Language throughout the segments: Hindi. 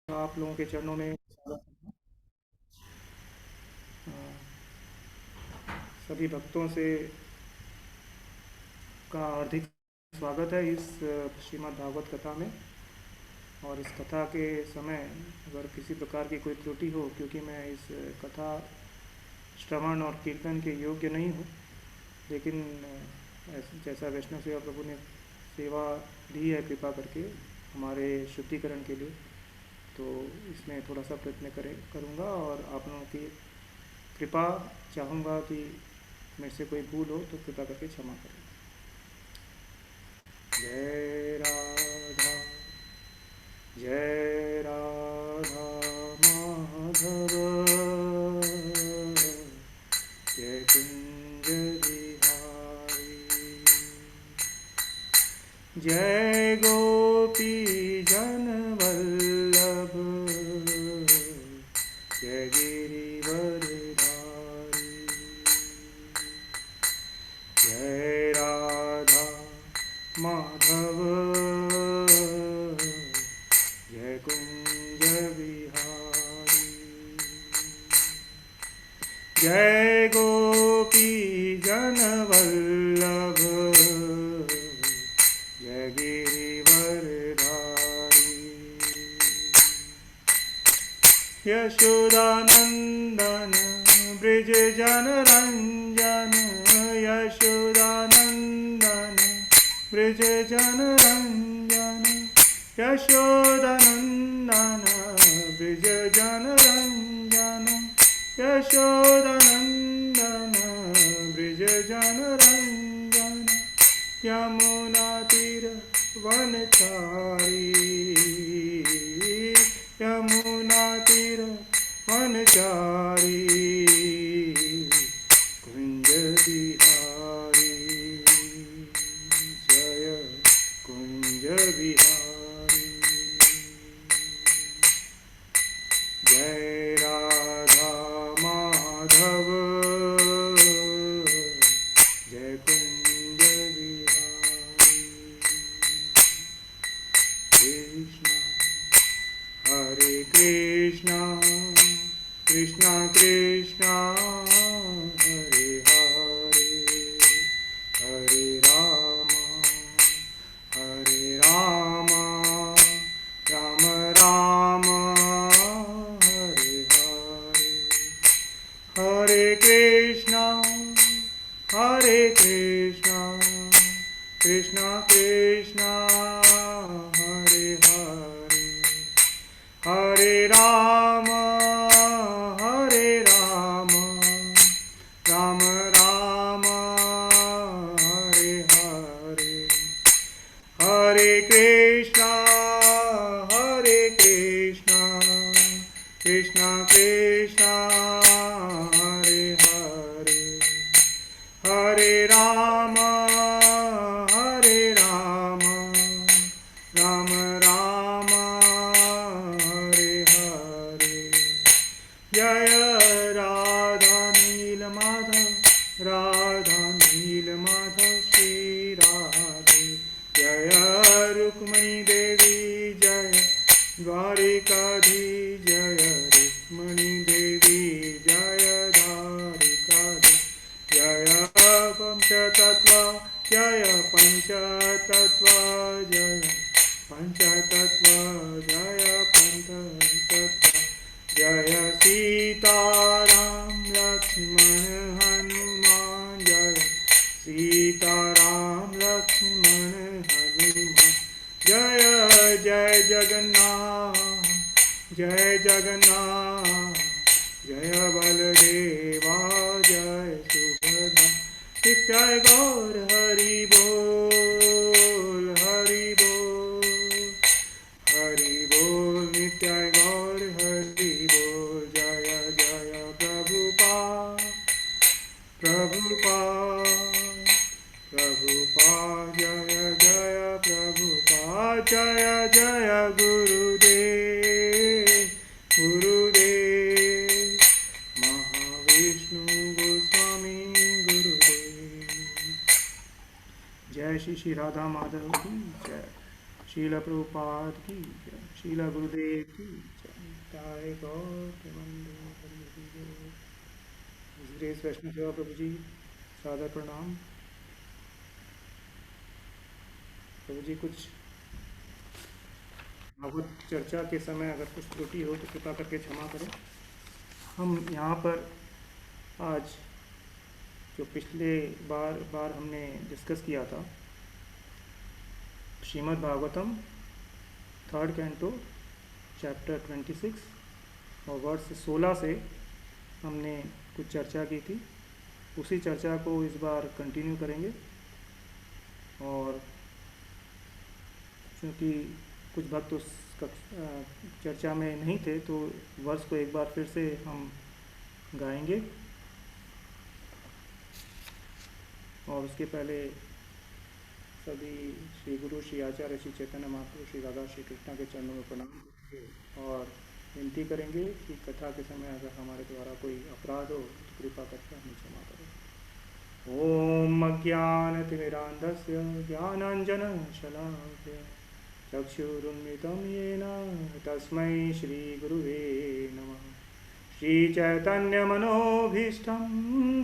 आप लोगों के चरणों में स्वागत है। सभी भक्तों से का हार्दिक स्वागत है इस श्रीमद् भागवत कथा में। और इस कथा के समय अगर किसी प्रकार की कोई त्रुटि हो, क्योंकि मैं इस कथा श्रवण और कीर्तन के योग्य नहीं हूँ, लेकिन जैसा वैष्णव सेवा प्रभु ने सेवा दी है कृपा करके हमारे शुद्धिकरण के लिए, तो इसमें थोड़ा सा प्रयत्न करूँगा और आप लोगों की कृपा चाहूँगा कि मेरे से कोई भूल हो तो कृपा करके क्षमा करें। जय राधा जय राधा माधव जय कुंज बिहारी जय गोपी जन वल्लभ जय गिरिवरधारी जय राधा माधव जय कुंज बिहारी जय गोपी जन वल्लभ जय गिरिवरधारी यशोदानंदन ब्रज जनरंजन यशोदानंदन ब्रज जनरंजन यशोदानंदन ब्रज जनरंजन यशोदानंदन ब्रज जनरंजन यमुना तीर वनचारी यमुना तीर वनचारी कुंज बिहारी जय कुंज बिहारी जय राधा माधव जय कुंज बिहारी कृष्ण हरे कृष्णा कृष्णा कृष्णा हरे हरे हरे राम राम राम हरे हरे हरे कृष्णा कृष्णा कृष्णा हरे हरे हरे राम राम राम हरे हरे हरे कृष्णा कृष्णा कृष्णा हरे हरे हरे राम राम राम हरे हरे जय राधा नील माधव श्री राधे जय रुक्मणी देवी जय द्वारिकाधीश जय रुक्मणी देवी जय द्वारिकाधीश जय पंचतत्व जय पंचतत्व जय पंचतत्व जय पंचतत्व जय सीताराम लक्ष्मण हनुमान जय सीताराम लक्ष्मण हनुमान जय जय जगन्नाथ जय बलदेवा जय सुभद्रा नित्याय गौर हरि बोल नित्याय गौर हरि बोल जय जय प्रभुपाद जय जय प्रभुपाद जय जय गुरुदेव महाविष्णु गोस्वामी गुरुदेव। जय श्री श्री राधा माधव की जय। शीला प्रभुपाद की जय, शीला गुरुदेव की जय, तारे गौर प्रेमानंद हरि हरि बोल। ग्रेस वैष्णव सेवा प्रभु जी, सादर प्रणाम। प्रभु जी, कुछ भागवत चर्चा के समय अगर कुछ त्रुटि हो तो कृपा करके क्षमा करें। हम यहाँ पर आज जो पिछले बार हमने डिस्कस किया था, Shrimad Bhagavatam third canto chapter 26 और वर्ष 16 से हमने कुछ चर्चा की थी। उसी चर्चा को इस बार कंटिन्यू करेंगे, और क्योंकि कुछ भक्त उस चर्चा में नहीं थे तो वर्ष को एक बार फिर से हम गाएंगे। और उसके पहले सभी श्री गुरु, श्री आचार्य, श्री चैतन्य महाप्रभु, श्री राधा, श्री कृष्णा के चरणों में प्रणाम करेंगे और विनती करेंगे कि कथा के समय अगर हमारे द्वारा कोई अपराध हो तो कृपा करके हमें क्षमा करें। ओम अज्ञानतिमिरान्धस्य ज्ञानाञ्जनशलाकया चक्षुरुन्मिलितं येन तस्मै श्रीगुरुवे नमः। श्रीचैतन्यमनोभीष्टं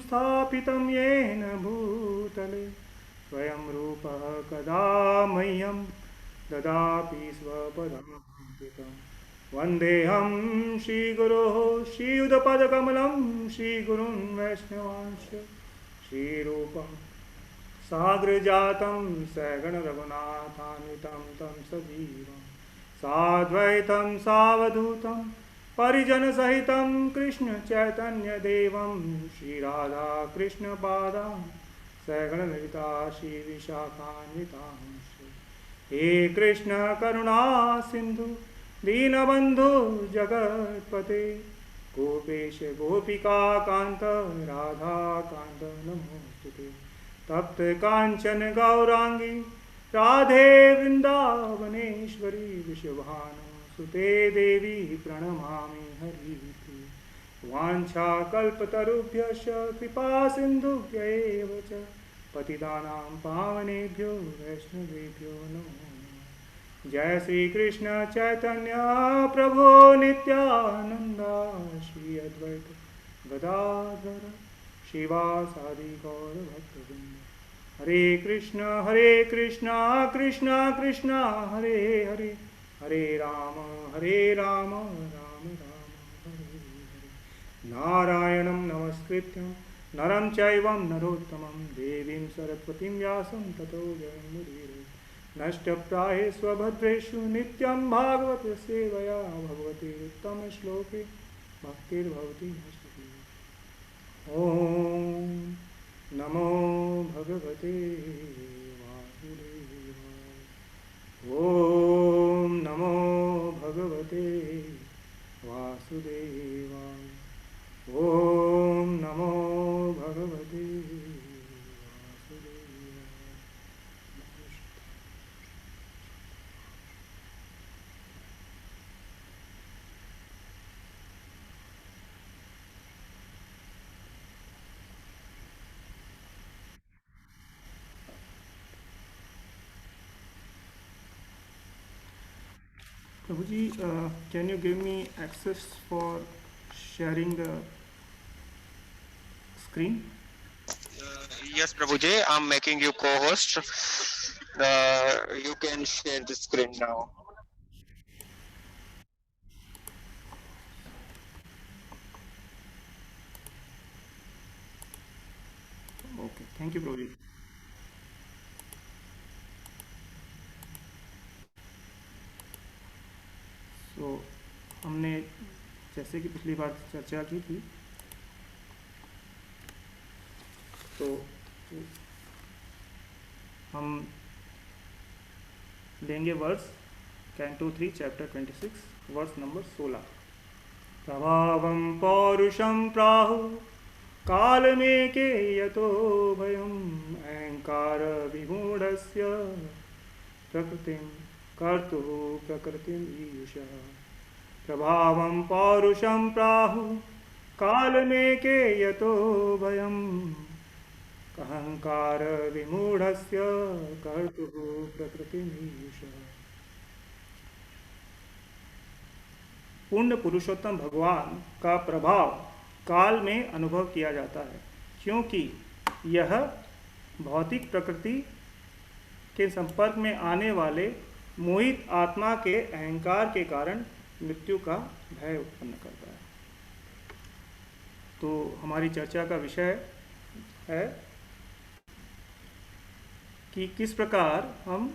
स्थापितं येन भूतले स्वयं रूपः कदा मह्यं ददाति स्वपदान्तिकं। वन्देऽहं श्रीगुरोः श्रीयुतपदकमलं श्रीगुरुन् वैष्णवांश्च श्रीरूपं साग्रजातं सगणरघुनाथान्वितं तं सजीवं साद्वैतं सावधूतं परिजनसहितं कृष्णचैतन्यदेवं श्रीराधाकृष्णपादान् सगणललिता श्रीविशाखान्वितांश्च। हे कृष्ण करुणा सिन्धु दीनबन्धु जगत्पते गोपेश गोपिका कान्त राधाकान्त नमोस्तुते। तप्त काञ्चन गौरांगी राधे वृन्दावनेश्वरी विश्वभानुसुते देवी प्रणमामि हरिप्रिये। वाञ्छाकल्पतरुभ्यश्च कृपा सिन्धुभ्य एव च पतितानां पावनेभ्यो वैष्णवेभ्यो नमो नमः। जय श्री कृष्ण चैतन्य प्रभो नित्यानंद श्री अद्वैत गदाधर शिवासादि गौर भक्तवृंद। हरे कृष्ण कृष्ण कृष्ण हरे हरे, हरे राम राम राम हरे हरे। नारायणं नमस्कृत्यं नरं चैवं नरोत्तमं देवीं सरस्वतीं व्यासं ततो जयमुदीरये। नष्टप्रायेष्वभद्रेषु नित्यं भागवत सेवया भगवते उत्तमश्लोके भक्तिर्भवति नश्यति। ॐ नमो भगवते वासुदेवाय। ॐ नमो भगवते वासुदेवाय। ॐ नमो भगवते वासुदेवाय। Prabhuji, can you give me access for sharing the screen? Yes, Prabhuji, I'm making you co-host. You can share the screen now. Okay, thank you, Prabhuji. So, हमने जैसे कि पिछली बार चर्चा की थी, तो हम लेंगे verse canto 3 chapter 26 verse number 16। प्रभावं पौरुषं प्राहु कालमेके यतो भयम् अहंकार विमूढस्य प्रकृतिं कर्तुः प्रकृतिम् ईयुषः। प्रभावं पौरुषं प्राहु कालमेके यतो भयम् अहंकार विमूढस्य कर्तुः प्रकृतिम् ईयुषः। पूर्ण पुरुषोत्तम भगवान का प्रभाव काल में अनुभव किया जाता है, क्योंकि यह भौतिक प्रकृति के संपर्क में आने वाले मोहित आत्मा के अहंकार के कारण मृत्यु का भय उत्पन्न करता है। तो हमारी चर्चा का विषय है कि किस प्रकार हम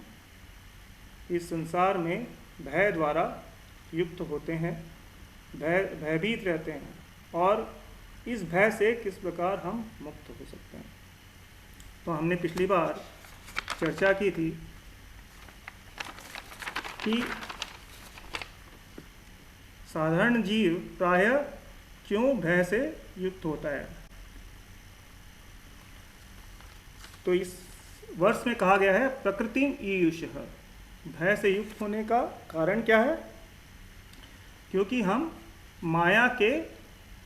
इस संसार में भय द्वारा युक्त होते हैं, भयभीत रहते हैं, और इस भय से किस प्रकार हम मुक्त हो सकते हैं। तो हमने पिछली बार चर्चा की थी कि साधारण जीव प्रायः क्यों भय से युक्त होता है। तो इस वर्ष में कहा गया है प्रकृतिम ईयुषः, भय से युक्त होने का कारण क्या है? क्योंकि हम माया के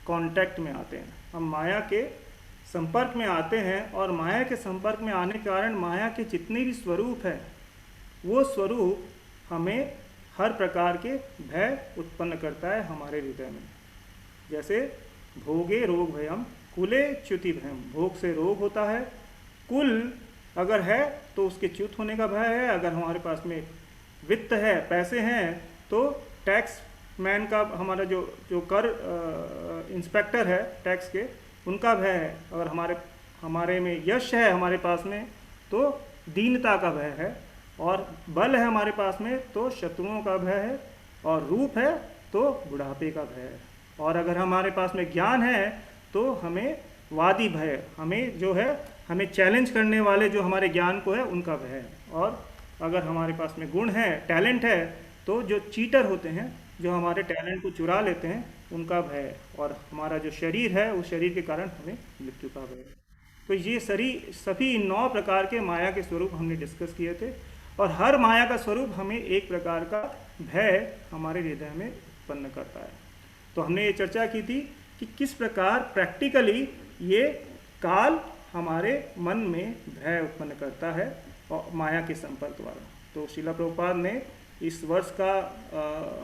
कांटेक्ट में आते हैं, हम माया के संपर्क में आते हैं, और माया के संपर्क में आने के कारण माया के जितने भी स्वरूप है वो स्वरूप हमें हर प्रकार के भय उत्पन्न करता है हमारे हृदय में। जैसे भोगे रोग भयम कुले च्युति भयम, भोग से रोग होता है, कुल अगर है तो उसके च्युत होने का भय है, अगर हमारे पास में वित्त है, पैसे हैं, तो टैक्स मैन का, हमारा जो कर इंस्पेक्टर है टैक्स के, उनका भय है। अगर हमारे में यश है हमारे पास में तो दीनता का भय है, और बल है हमारे पास में तो शत्रुओं का भय है, और रूप है तो बुढ़ापे का भय है, और अगर हमारे पास में ज्ञान है तो हमें वादी भय, हमें जो है हमें चैलेंज करने वाले जो हमारे ज्ञान को है उनका भय है, और अगर हमारे पास में गुण है, टैलेंट है, तो जो चीटर होते हैं, जो हमारे टैलेंट को चुरा लेते हैं, उनका भय है, और हमारा जो शरीर है उस शरीर के कारण हमें मृत्यु का भय है। तो ये सभी 9 प्रकार के माया के स्वरूप हमने डिस्कस किए थे, और हर माया का स्वरूप हमें एक प्रकार का भय हमारे हृदय में उत्पन्न करता है। तो हमने ये चर्चा की थी कि किस प्रकार प्रैक्टिकली ये काल हमारे मन में भय उत्पन्न करता है और माया के संपर्क द्वारा। तो श्रीला प्रभुपाद ने इस वर्ष का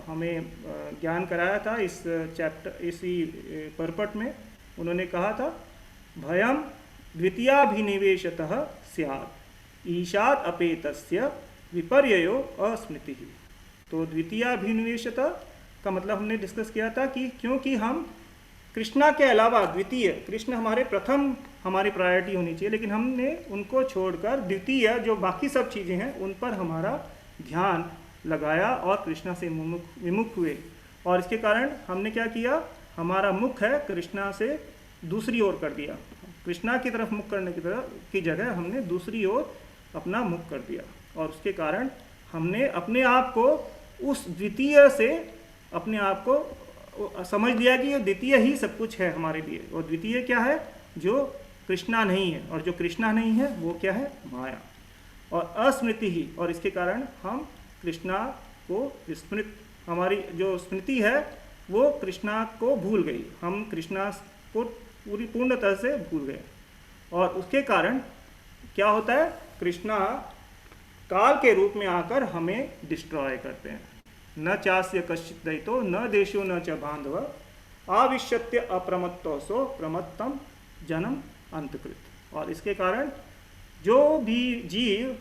हमें ज्ञान कराया था, इस चैप्टर, इसी परपट में उन्होंने कहा था भयम द्वितीयाभिनिवेशतः स्यात् ईशात् अपेतस्य विपर्ययो अस्मृति। तो द्वितीयाभिनिवेशतः का मतलब हमने डिस्कस किया था कि क्योंकि हम कृष्णा के अलावा द्वितीय, कृष्ण हमारे प्रथम, हमारी प्रायोरिटी होनी चाहिए, लेकिन हमने उनको छोड़कर द्वितीय जो बाकी सब चीज़ें हैं उन पर हमारा ध्यान लगाया और कृष्णा से विमुख हुए, और इसके कारण हमने क्या किया, हमारा मुख है कृष्णा से दूसरी ओर कर दिया, कृष्णा की तरफ मुख करने की जगह हमने दूसरी ओर अपना मुख कर दिया, और उसके कारण हमने अपने आप को उस द्वितीय से अपने आप को समझ लिया कि ये द्वितीय ही सब कुछ है हमारे लिए, और द्वितीय क्या है, जो कृष्णा नहीं है, और जो कृष्णा नहीं है वो क्या है, माया और अस्मृति ही, और इसके कारण हम कृष्णा को विस्मृत, हमारी जो स्मृति है वो कृष्णा को भूल गई, हम कृष्णा को पूर्णतः से भूल गए, और उसके कारण क्या होता है, कृष्णा काल के रूप में आकर हमें डिस्ट्रॉय करते हैं। न चास्य कश्चित् दयितो न देशो न च बांधव आविश्यत्य अप्रमत्तोसो प्रमत्तम जन्म अंतकृत। और इसके कारण जो भी जीव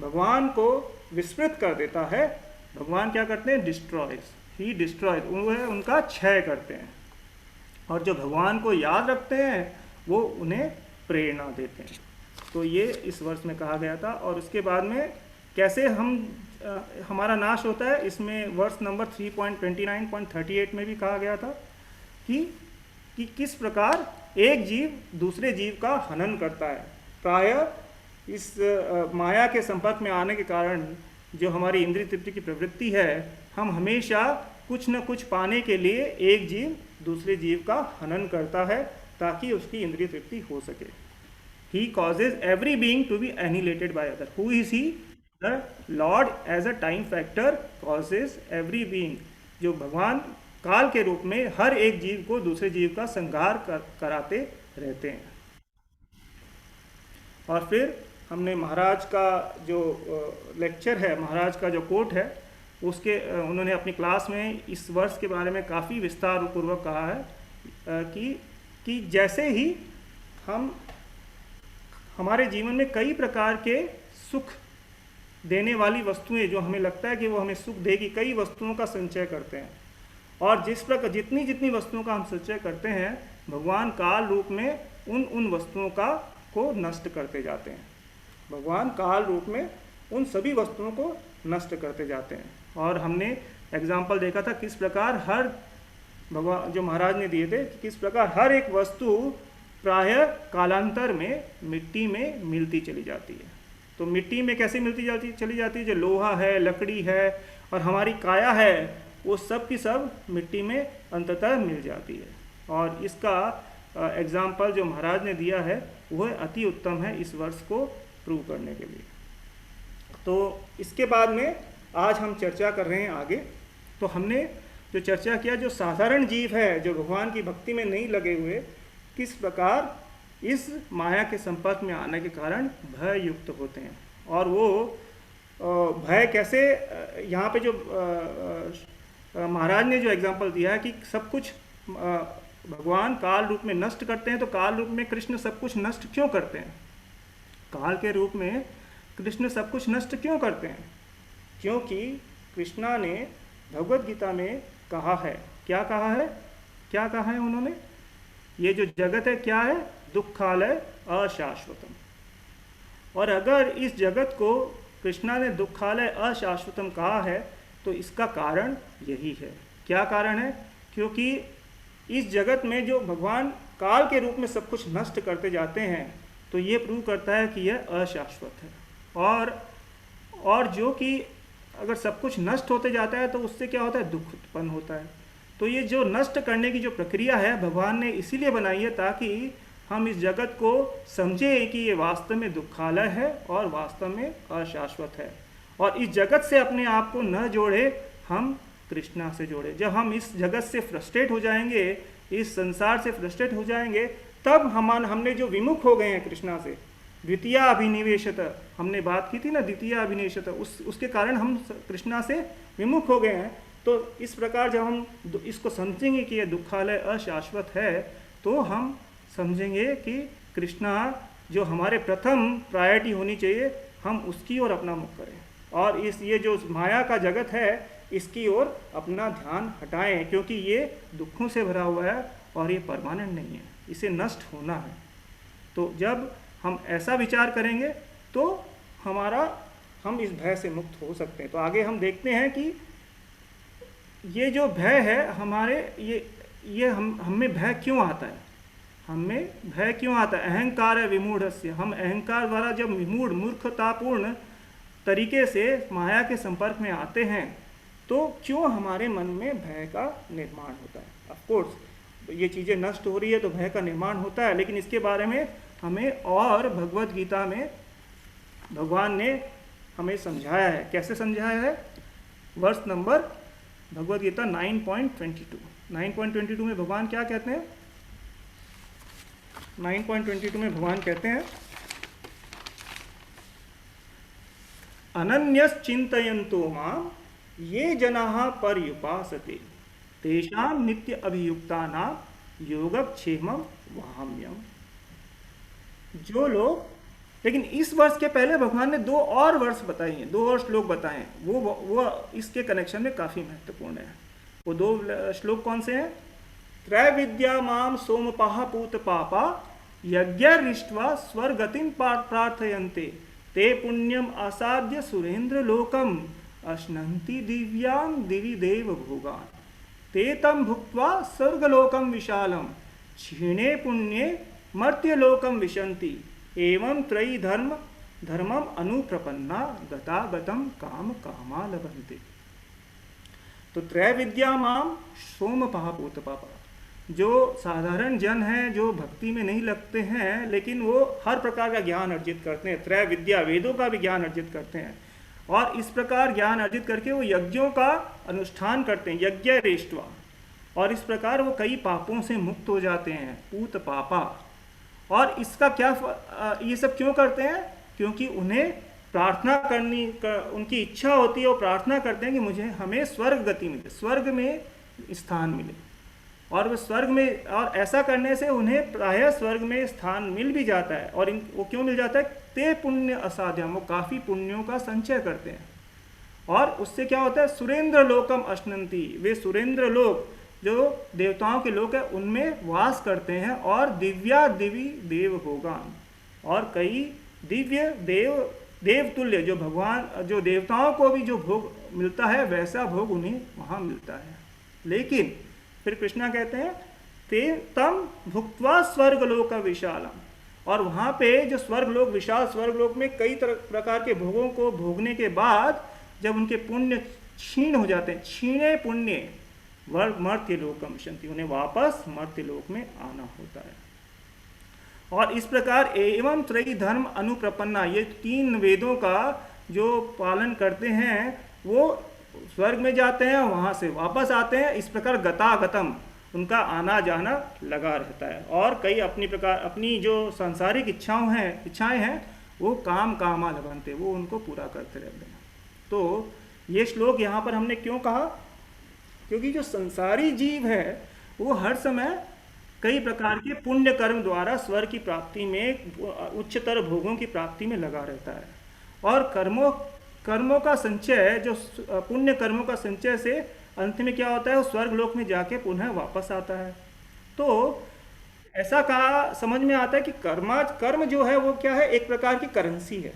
भगवान को विस्मृत कर देता है, भगवान क्या करते हैं, डिस्ट्रॉयज, ही डिस्ट्रॉयज, वह उनका क्षय करते हैं, और जो भगवान को याद रखते हैं वो उन्हें प्रेरणा देते हैं। तो ये इस वर्ष में कहा गया था, और उसके बाद में कैसे हमारा नाश होता है, इसमें वर्ष नंबर 3.29.38 में भी कहा गया था कि किस प्रकार एक जीव दूसरे जीव का हनन करता है। प्रायः इस माया के संपर्क में आने के कारण जो हमारी इंद्रिय तृप्ति की प्रवृत्ति है, हम हमेशा कुछ न कुछ पाने के लिए एक जीव दूसरे जीव का हनन करता है ताकि उसकी इंद्रिय तृप्ति हो सके। He causes every being to be annihilated by other. Who is he? The Lord as a time factor causes every being. जो भगवान काल के रूप में हर एक जीव को दूसरे जीव का संहार कराते रहते हैं। और फिर हमने महाराज का जो लेक्चर है, महाराज का जो कोट है, उन्होंने अपनी क्लास में इस वर्ष के बारे में काफ़ी विस्तार पूर्वक कहा है कि जैसे ही हम हमारे जीवन में कई प्रकार के सुख देने वाली वस्तुएं, जो हमें लगता है कि वो हमें सुख देगी, कई वस्तुओं का संचय करते हैं, और जिस प्रकार जितनी जितनी वस्तुओं का हम संचय करते हैं, भगवान काल रूप में उन वस्तुओं को नष्ट करते जाते हैं। भगवान काल रूप में उन सभी वस्तुओं को नष्ट करते जाते हैं। और हमने एग्जाम्पल देखा था किस प्रकार हर भगवान जो महाराज ने दिए थे, किस प्रकार हर एक वस्तु प्रायः कालांतर में मिट्टी में मिलती चली जाती है। तो मिट्टी में कैसे मिलती चली जाती है? जो लोहा है, लकड़ी है और हमारी काया है, वो सब की सब मिट्टी में अंततः मिल जाती है। और इसका एग्जाम्पल जो महाराज ने दिया है वह अति उत्तम है इस वर्ष को प्रूव करने के लिए। तो इसके बाद में आज हम चर्चा कर रहे हैं आगे। तो हमने जो चर्चा किया, जो साधारण जीव है, जो भगवान की भक्ति में नहीं लगे हुए, किस प्रकार इस माया के संपर्क में आने के कारण भय युक्त होते हैं। और वो भय कैसे, यहाँ पे जो महाराज ने जो एग्जाम्पल दिया है कि सब कुछ भगवान काल रूप में नष्ट करते हैं, तो काल रूप में कृष्ण सब कुछ नष्ट क्यों करते हैं? काल के रूप में कृष्ण सब कुछ नष्ट क्यों करते हैं? क्योंकि कृष्णा ने भगवद गीता में कहा है, क्या कहा है उन्होंने? ये जो जगत है क्या है? दुखालय अशाश्वतम। और अगर इस जगत को कृष्णा ने दुखालय अशाश्वतम कहा है तो इसका कारण यही है। क्या कारण है? क्योंकि इस जगत में जो भगवान काल के रूप में सब कुछ नष्ट करते जाते हैं, तो ये प्रूव करता है कि यह अशाश्वत है। और जो कि अगर सब कुछ नष्ट होते जाता है तो उससे क्या होता है? दुख उत्पन्न होता है। तो ये जो नष्ट करने की जो प्रक्रिया है भगवान ने इसीलिए बनाई है ताकि हम इस जगत को समझें कि ये वास्तव में दुखालय है और वास्तव में अशाश्वत है। और इस जगत से अपने आप को न जोड़े, हम कृष्णा से जोड़े। जब हम इस जगत से फ्रस्ट्रेट हो जाएंगे, इस संसार से फ्रस्ट्रेट हो जाएंगे, तब हमने जो विमुख हो गए हैं कृष्णा से, द्वितीय अभिनिवेशत, हमने बात की थी ना, द्वितीय अभिनिवेशत, उसके कारण हम कृष्णा से विमुख हो गए हैं। तो इस प्रकार जब हम इसको समझेंगे कि यह दुखालय अशाश्वत है, तो हम समझेंगे कि कृष्णा जो हमारे प्रथम प्रायोरिटी होनी चाहिए, हम उसकी ओर अपना मुख करें और ये जो माया का जगत है इसकी ओर अपना ध्यान हटाएं, क्योंकि ये दुखों से भरा हुआ है और ये परमानेंट नहीं है, इसे नष्ट होना है। तो जब हम ऐसा विचार करेंगे तो हम इस भय से मुक्त हो सकते हैं। तो आगे हम देखते हैं कि ये जो भय है हमारे, ये हमें भय क्यों आता है? हमें भय क्यों आता है? अहंकार है विमूढ़स्य। हम अहंकार द्वारा जब विमूढ़ मूर्खतापूर्ण तरीके से माया के संपर्क में आते हैं तो क्यों हमारे मन में भय का निर्माण होता है? ऑफ कोर्स ये चीज़ें नष्ट हो रही है तो भय का निर्माण होता है, लेकिन इसके बारे में हमें और भगवद गीता में भगवान ने हमें समझाया है। कैसे समझाया है? वर्ष नंबर भगवद गीता 9.22 में भगवान क्या कहते हैं? 9.22 में भगवान कहते हैं, अनन्यश्चिन्तयन्तो मां ये जनाः पर्युपासते तेषां नित्य अभियुक्तानां योगक्षेमं वहाम्यहम्। जो लोग, लेकिन इस वर्ष के पहले भगवान ने 2 और वर्ष बताए हैं, 2 और श्लोक बताए हैं, वो इसके कनेक्शन में काफ़ी महत्वपूर्ण है। वो 2 श्लोक कौन से हैं? त्रैविद्या माम सोमपाः पूत पापा यज्ञरिष्ट्वा स्वर्गतिं प्रार्थयन्ते ते पुण्यम आसाद्य सुरेंद्र लोकम अश्नन्ति दिव्यां दिवि देव भोगान ते तम भुक्त्वा स्वर्गलोकम विशालम क्षीणे पुण्ये मर्त्यलोकम विशन्ति एवं त्रयी धर्मम अनुप्रपन्ना गतागतम काम कामा लभन्ते। तो त्रैविद्या माम सोमपाः पूत पापा, जो साधारण जन हैं, जो भक्ति में नहीं लगते हैं लेकिन वो हर प्रकार का ज्ञान अर्जित करते हैं, त्रय विद्या वेदों का भी ज्ञान अर्जित करते हैं, और इस प्रकार ज्ञान अर्जित करके वो यज्ञों का अनुष्ठान करते हैं, यज्ञ रेष्टवा, और इस प्रकार वो कई पापों से मुक्त हो जाते हैं, पूत पापा। और इसका क्या, ये सब क्यों करते हैं? क्योंकि उन्हें प्रार्थना उनकी इच्छा होती है, वो प्रार्थना करते हैं कि हमें स्वर्ग गति मिले, स्वर्ग में स्थान मिले। और वो स्वर्ग में, और ऐसा करने से उन्हें प्रायः स्वर्ग में स्थान मिल भी जाता है। और वो क्यों मिल जाता है? ते पुण्य असाध्यम, वो काफ़ी पुण्यों का संचय करते हैं। और उससे क्या होता है? सुरेंद्र लोकम अश्नंती, वे सुरेंद्र लोक जो देवताओं के लोक है उनमें वास करते हैं। और दिव्या दिवी देव भोगान, और कई दिव्य देवतुल्य जो भगवान, जो देवताओं को भी जो भोग मिलता है वैसा भोग उन्हें वहाँ मिलता है। लेकिन फिर कृष्णा कहते हैं ते तम भुक्त्वा स्वर्गलोक विशालम, और वहाँ पे जो स्वर्गलोक, विशाल स्वर्गलोक में कई प्रकार के भोगों को भोगने के बाद जब उनके पुण्य क्षीण हो जाते हैं, क्षीणे पुण्य मर्त्य लोकम विशंति, उन्हें वापस मर्त्य लोक में आना होता है। और इस प्रकार एवं त्रयी धर्म अनुप्रपन्ना, ये 3 वेदों का जो पालन करते हैं वो स्वर्ग में जाते हैं, वहाँ से वापस आते हैं। इस प्रकार गतागतम, उनका आना जाना लगा रहता है। और कई अपनी जो सांसारिक इच्छाएं हैं वो कामा लभन्ते, वो उनको पूरा करते रहते हैं। तो ये श्लोक यहाँ पर हमने क्यों कहा? क्योंकि जो संसारी जीव है वो हर समय कई प्रकार के पुण्य कर्म द्वारा स्वर्ग की प्राप्ति में, उच्चतर भोगों की प्राप्ति में लगा रहता है। और कर्मों का संचय, जो पुण्य कर्मों का संचय से अंत में क्या होता है? वो स्वर्ग लोक में जाके पुनः वापस आता है। तो ऐसा कहा, समझ में आता है कि कर्म जो है वो क्या है? एक प्रकार की करेंसी है।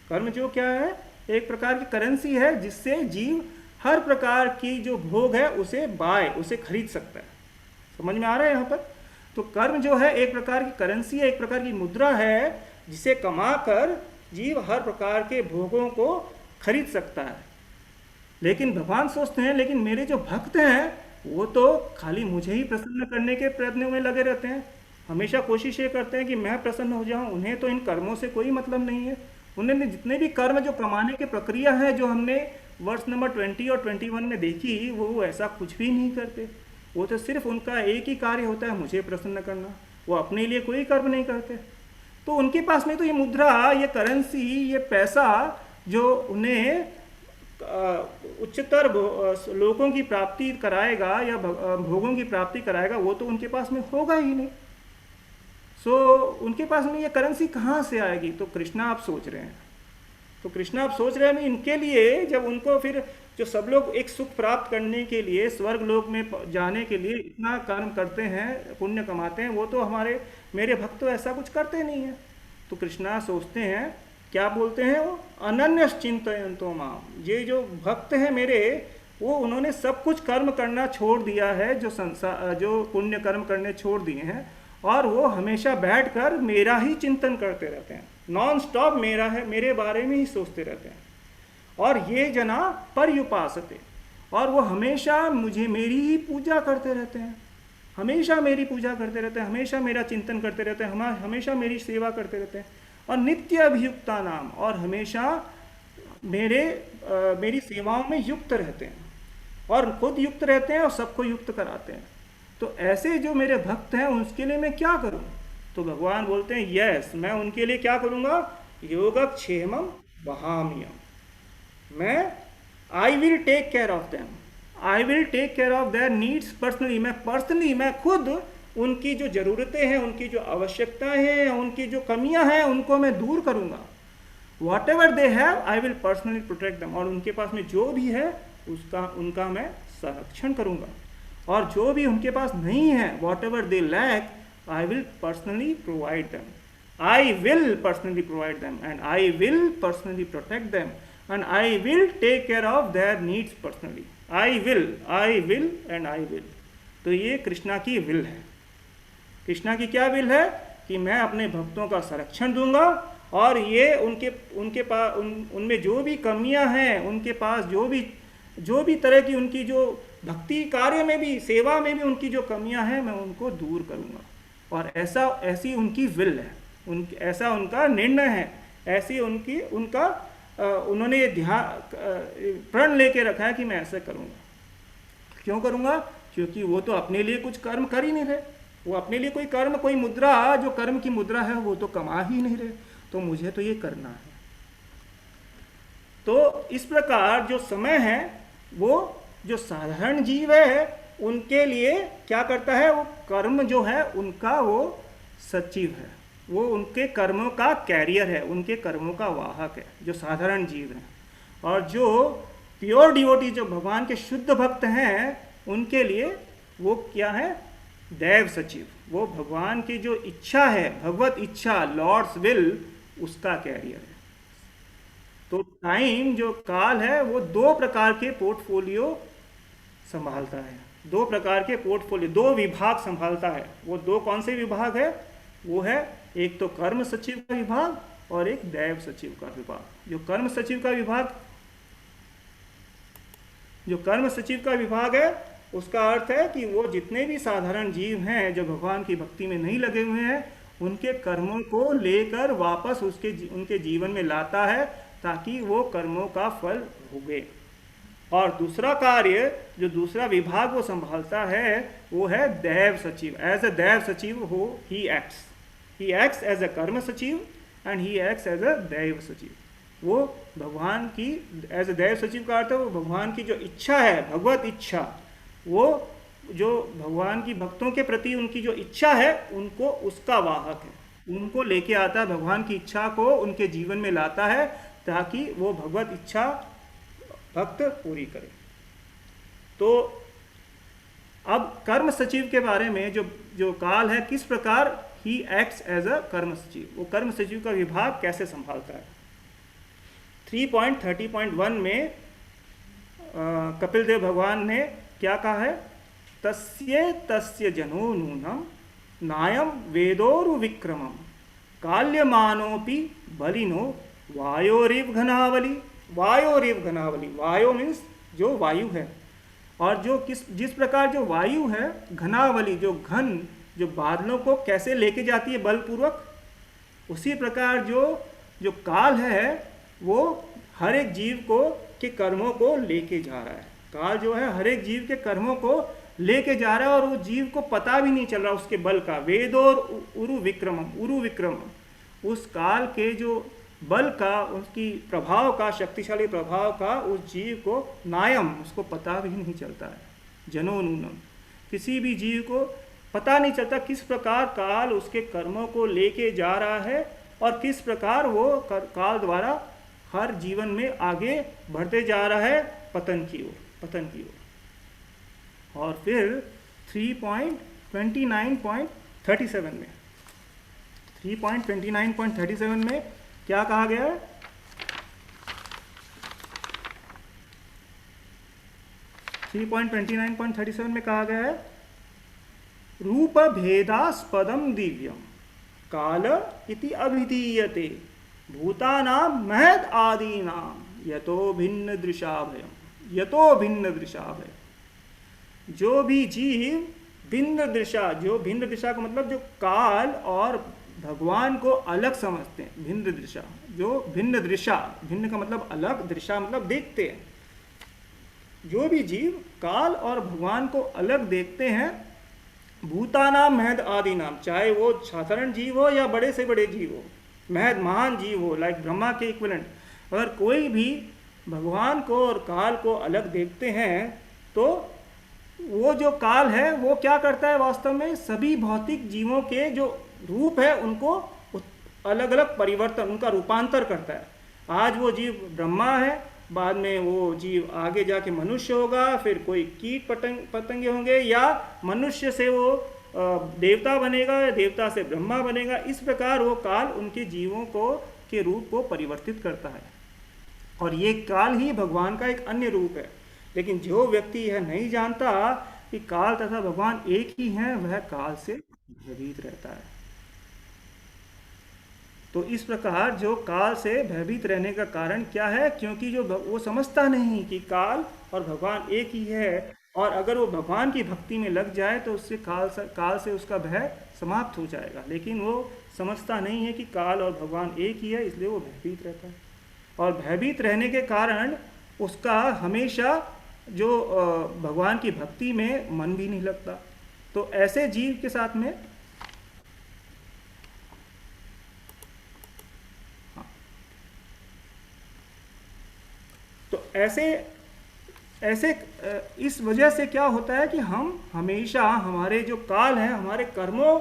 कर्म जो क्या है? एक प्रकार की करेंसी है जिससे जीव हर प्रकार की जो भोग है उसे खरीद सकता है। समझ में आ रहा है यहाँ पर? तो कर्म जो है एक प्रकार की करेंसी है, एक प्रकार की मुद्रा है जिसे कमाकर जीव हर प्रकार के भोगों को खरीद सकता है। लेकिन भगवान सोचते हैं लेकिन मेरे जो भक्त हैं वो तो खाली मुझे ही प्रसन्न करने के प्रयत्न में लगे रहते हैं, हमेशा कोशिश ये करते हैं कि मैं प्रसन्न हो जाऊं, उन्हें तो इन कर्मों से कोई मतलब नहीं है। उन्होंने जितने भी कर्म जो कमाने की प्रक्रिया है जो हमने वर्ष नंबर 20 और 21 में देखी, वो ऐसा कुछ भी नहीं करते। वो तो सिर्फ उनका एक ही कार्य होता है, मुझे प्रसन्न करना। वो अपने लिए कोई कर्म नहीं करते। तो उनके पास में तो ये मुद्रा, ये करेंसी, ये पैसा जो उन्हें उच्चतर लोकों की प्राप्ति कराएगा या भोगों की प्राप्ति कराएगा, वो तो उनके पास में होगा ही नहीं। सो उनके पास में ये करेंसी कहाँ से आएगी? तो कृष्णा आप सोच रहे हैं, इनके लिए, जब उनको फिर जो सब लोग एक सुख प्राप्त करने के लिए स्वर्ग लोक में जाने के लिए इतना कर्म करते हैं, पुण्य कमाते हैं, वो तो मेरे भक्त तो ऐसा कुछ करते नहीं है। तो कृष्णा सोचते हैं, क्या बोलते हैं वो? अनन्य चिंतयन्तो माम, ये जो भक्त हैं मेरे, वो उन्होंने सब कुछ कर्म करना छोड़ दिया है, जो पुण्य कर्म करने छोड़ दिए हैं, और वो हमेशा बैठकर मेरा ही चिंतन करते रहते हैं, नॉन स्टॉप मेरे बारे में ही सोचते रहते हैं। और ये जना पर्युपासते, और वो हमेशा मेरी ही पूजा करते रहते हैं, हमेशा मेरी पूजा करते रहते हैं, हमेशा मेरा चिंतन करते रहते हैं, हमेशा मेरी सेवा करते रहते हैं। और नित्य अभियुक्ता नाम, और हमेशा मेरी सेवाओं में युक्त रहते हैं, और खुद युक्त रहते हैं और सबको युक्त कराते हैं। तो ऐसे जो मेरे भक्त हैं उसके लिए मैं क्या करूं? तो भगवान बोलते हैं यस, मैं उनके लिए क्या करूंगा? योगक्षेमम वहाम्यम, I will take care of them, I will take care of their needs personally, मैं खुद उनकी जो ज़रूरतें हैं, उनकी जो आवश्यकताएं हैं, उनकी जो कमियां हैं, उनको मैं दूर करूंगा। What ever they have I will personally protect them, और उनके पास में जो भी है उनका मैं संरक्षण करूंगा। और जो भी उनके पास नहीं है, whatever they lack, I will personally provide them, I will personally provide them, and I will personally protect them, and I will take care of their needs personally. I will and I will. तो ये कृष्णा की विल है। कृष्णा की क्या विल है? कि मैं अपने भक्तों का संरक्षण दूंगा, और ये उनके पास उनमें जो भी कमियां हैं, उनके पास जो भी तरह की उनकी जो भक्ति कार्य में भी, सेवा में भी उनकी जो कमियां हैं, मैं उनको दूर करूंगा। और ऐसी उनकी विल है, ऐसा उनका निर्णय है, ऐसी उन्होंने ये प्रण लेके रखा है कि मैं ऐसे करूंगा। क्यों करूंगा? क्योंकि वो तो अपने लिए कुछ कर्म कर ही नहीं रहे, वो अपने लिए कोई मुद्रा, जो कर्म की मुद्रा है वो तो कमा ही नहीं रहे, तो मुझे तो ये करना है। तो इस प्रकार जो समय है वो जो साधारण जीव है उनके लिए क्या करता है, वो कर्म जो है उनका वो सचिव है, वो उनके कर्मों का कैरियर है, उनके कर्मों का वाहक है, जो साधारण जीव हैं। और जो प्योर डिवोटी, जो भगवान के शुद्ध भक्त हैं, उनके लिए वो क्या है, दैव सचिव, वो भगवान की जो इच्छा है, भगवत इच्छा, लॉर्ड्स विल, उसका कैरियर है। तो टाइम जो काल है वो दो प्रकार के पोर्टफोलियो संभालता है, दो प्रकार के पोर्टफोलियो, दो विभाग संभालता है। वो दो कौन से विभाग है, वो है एक तो कर्म सचिव का विभाग और एक दैव सचिव का विभाग। जो कर्म सचिव का विभाग, जो कर्म सचिव का विभाग है, उसका अर्थ है कि वो जितने भी साधारण जीव हैं जो भगवान की भक्ति में नहीं लगे हुए हैं, उनके कर्मों को लेकर वापस उनके जीवन में लाता है, ताकि वो कर्मों का फल भोगे। और दूसरा कार्य, जो दूसरा विभाग वो संभालता है, वो है दैव सचिव। एज अ दैव सचिव हो ही एक्ट्स एज अ कर्म सचिव and he acts as a दैव सचिव। वो भगवान की, एज अ दैव सचिव का अर्थ है वो भगवान की जो इच्छा है, भगवत इच्छा, वो जो भगवान की भक्तों के प्रति उनकी जो इच्छा है, उनको, उसका वाहक है, उनको लेके आता है, भगवान की इच्छा को उनके जीवन में लाता है, ताकि वो भगवत इच्छा भक्त पूरी करे। तो अब कर्म सचिव के बारे में, जो जो काल है, किस प्रकार ही एक्ट्स एज अ कर्म सचिव, वो कर्म सचिव का विभाग कैसे संभालता है। 3.30.1 में कपिल देव भगवान ने क्या कहा है, तस्य जनो नूनम नायम वेदोरु विक्रमम काल्यमानोपि बलिनो वायोरिव घनावली। वायो मीन्स जो वायु है, और जो जिस प्रकार जो वायु है, घनावली, जो घन, जो बादलों को कैसे लेके जाती है बलपूर्वक, उसी प्रकार जो काल है वो हर एक जीव को के कर्मों को लेके जा रहा है। काल जो है हर एक जीव के कर्मों को लेके जा रहा है, और वो जीव को पता भी नहीं चल रहा उसके बल का। वेद और उरु विक्रम, उस काल के जो बल का, उसकी प्रभाव का, शक्तिशाली प्रभाव का उस जीव को नायम, उसको पता भी नहीं चलता है। जनोनूनम, किसी भी जीव को पता नहीं चलता किस प्रकार काल उसके कर्मों को लेके जा रहा है, और किस प्रकार वो काल द्वारा हर जीवन में आगे बढ़ते जा रहा है पतन की ओर। और फिर 3.29.37 में क्या कहा गया है, 3.29.37 में कहा गया है, रूप भेदास्पदम दिव्यम काल इति अभिधीयते भूतानां महद आदीनां यतो भिन्न दृशा भयम। जो भी जीव भिन्न दृशा, जो भिन्न दृशा का मतलब जो काल और भगवान को अलग समझते हैं, भिन्न दृशा, जो भिन्न दृशा, भिन्न का मतलब अलग, दृशा मतलब देखते हैं, जो भी जीव काल और भगवान को अलग देखते हैं, भूतानाम महद आदि नाम, चाहे वो साधारण जीव हो या बड़े से बड़े जीव हो, महद महान जीव हो, लाइक ब्रह्मा के इक्विवेलेंट, अगर कोई भी भगवान को और काल को अलग देखते हैं, तो वो जो काल है वो क्या करता है, वास्तव में सभी भौतिक जीवों के जो रूप है उनको अलग अलग परिवर्तन, उनका रूपांतर करता है। आज वो जीव ब्रह्मा है, बाद में वो जीव आगे जाके मनुष्य होगा, फिर कोई कीट पतंगे होंगे, या मनुष्य से वो देवता बनेगा, या देवता से ब्रह्मा बनेगा। इस प्रकार वो काल उनके जीवों को के रूप को परिवर्तित करता है, और ये काल ही भगवान का एक अन्य रूप है। लेकिन जो व्यक्ति यह नहीं जानता कि काल तथा भगवान एक ही हैं, वह काल से भयभीत रहता है। तो इस प्रकार जो काल से भयभीत रहने का कारण क्या है, क्योंकि जो वो समझता नहीं कि काल और भगवान एक ही है, और अगर वो भगवान की भक्ति में लग जाए तो उससे काल से उसका भय समाप्त हो जाएगा। लेकिन वो समझता नहीं है कि काल और भगवान एक ही है, इसलिए वो भयभीत रहता है, और भयभीत रहने के कारण उसका हमेशा जो भगवान की भक्ति में मन भी नहीं लगता। तो ऐसे जीव के साथ में ऐसे इस वजह से क्या होता है कि हम हमेशा हमारे जो काल है हमारे कर्मों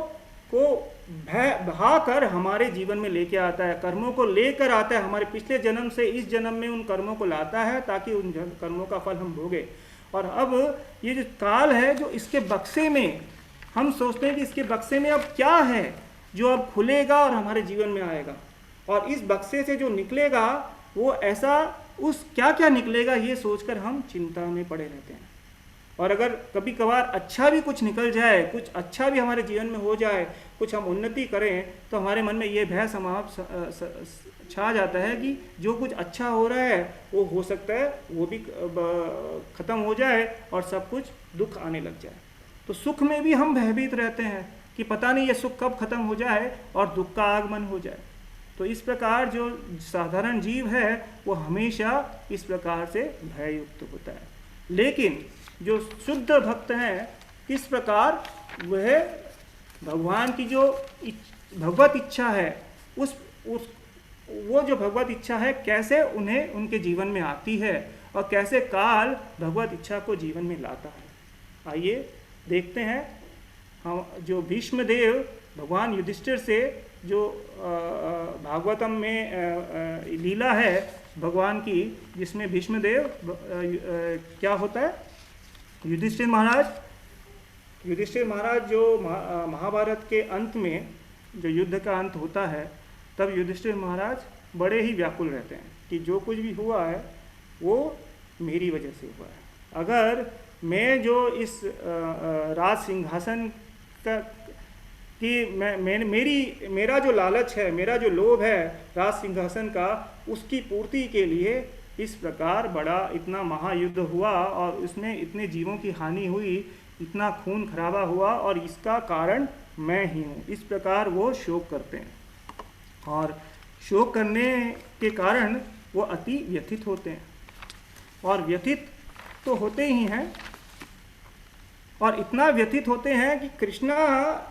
को बहा कर हमारे जीवन में लेके आता है, कर्मों को लेकर आता है, हमारे पिछले जन्म से इस जन्म में उन कर्मों को लाता है ताकि उन कर्मों का फल हम भोगे। और अब ये जो काल है, जो इसके बक्से में हम सोचते हैं कि इसके बक्से में अब क्या है जो अब खुलेगा और हमारे जीवन में आएगा, और इस बक्से से जो निकलेगा वो ऐसा उस क्या क्या निकलेगा ये सोचकर हम चिंता में पड़े रहते हैं। और अगर कभी कभार अच्छा भी कुछ निकल जाए, कुछ अच्छा भी हमारे जीवन में हो जाए, कुछ हम उन्नति करें, तो हमारे मन में ये भय छा जाता है कि जो कुछ अच्छा हो रहा है वो हो सकता है वो भी ख़त्म हो जाए और सब कुछ दुख आने लग जाए। तो सुख में भी हम भयभीत रहते हैं कि पता नहीं ये सुख कब खत्म हो जाए और दुख का आगमन हो जाए। तो इस प्रकार जो साधारण जीव है वो हमेशा इस प्रकार से भययुक्त होता है। लेकिन जो शुद्ध भक्त हैं, किस प्रकार वह भगवान की जो भगवत इच्छा है वो जो भगवत इच्छा है कैसे उन्हें उनके जीवन में आती है और कैसे काल भगवत इच्छा को जीवन में लाता है। आइए देखते हैं हम जो भीष्मदेव भगवान युधिष्ठिर से जो भागवतम में लीला है भगवान की, जिसमें भीष्मदेव क्या होता है, युधिष्ठिर महाराज जो महाभारत के अंत में जो युद्ध का अंत होता है तब युधिष्ठिर महाराज बड़े ही व्याकुल रहते हैं कि जो कुछ भी हुआ है वो मेरी वजह से हुआ है। अगर मैं जो इस राज सिंहासन का कि मेरा जो लालच है, मेरा जो लोभ है राज सिंहासन का, उसकी पूर्ति के लिए इस प्रकार बड़ा इतना महायुद्ध हुआ और उसमें इतने जीवों की हानि हुई, इतना खून खराबा हुआ और इसका कारण मैं ही हूँ। इस प्रकार वो शोक करते हैं और शोक करने के कारण वो अति व्यथित होते हैं और व्यथित तो होते ही हैं और इतना व्यथित होते हैं कि कृष्णा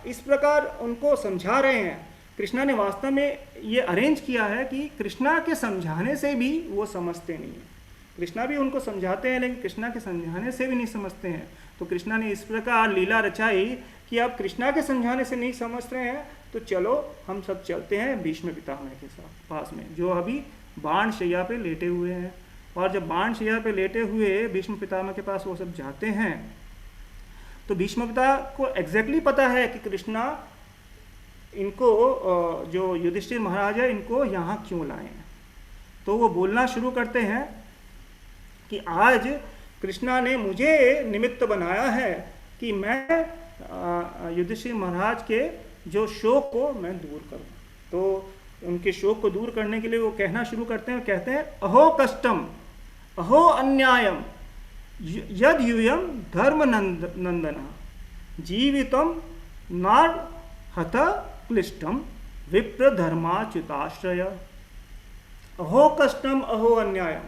इस प्रकार उनको समझा रहे हैं। कृष्णा ने वास्तव में ये अरेंज किया है कि कृष्णा के समझाने से भी वो समझते नहीं हैं। कृष्णा भी उनको समझाते हैं लेकिन कृष्णा के समझाने से भी नहीं समझते हैं। तो कृष्णा ने इस प्रकार लीला रचाई कि अब कृष्णा के समझाने से नहीं समझ रहे हैं तो चलो हम सब चलते हैं भीष्म पितामह के साथ पास में, जो अभी बाण शैया पे लेटे हुए हैं। और जब बाण शैया पे लेटे हुए भीष्म पितामह के पास वो सब जाते हैं तो भीष्म पिता को एग्जैक्टली पता है कि कृष्णा इनको जो युधिष्ठिर महाराज है इनको यहाँ क्यों लाए हैं। तो वो बोलना शुरू करते हैं कि आज कृष्णा ने मुझे निमित्त बनाया है कि मैं युधिष्ठिर महाराज के जो शोक को मैं दूर करूं। तो उनके शोक को दूर करने के लिए वो कहना शुरू करते हैं, कहते हैं अहो कष्टम अहो अन्यायम यद यूयम धर्म नंदन जीवितम नार हत क्लिष्टम विप्र धर्माच्युताश्रय। अहो कष्टम अहो अन्यायम,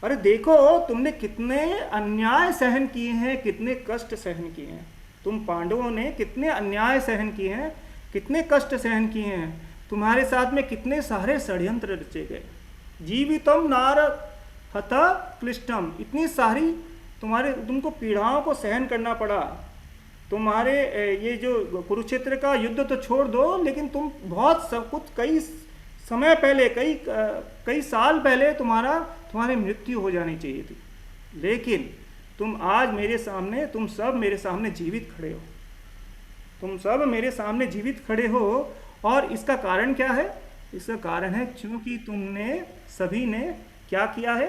अरे देखो तुमने कितने अन्याय सहन किए हैं, कितने कष्ट सहन किए हैं। तुम पांडवों ने कितने अन्याय सहन किए हैं, कितने कष्ट सहन किए हैं, तुम्हारे साथ में कितने सारे षड्यंत्र रचे गए। जीवितम नार हत क्लिष्टम, इतनी सारी तुमको पीड़ाओं को सहन करना पड़ा। तुम्हारे ये जो कुरुक्षेत्र का युद्ध तो छोड़ दो, लेकिन तुम बहुत सब कुछ कई समय पहले कई साल पहले तुम्हारी मृत्यु हो जानी चाहिए थी, लेकिन तुम आज मेरे सामने, तुम सब मेरे सामने जीवित खड़े हो, तुम सब मेरे सामने जीवित खड़े हो। और इसका कारण क्या है? इसका कारण है क्योंकि तुमने सभी ने क्या किया है,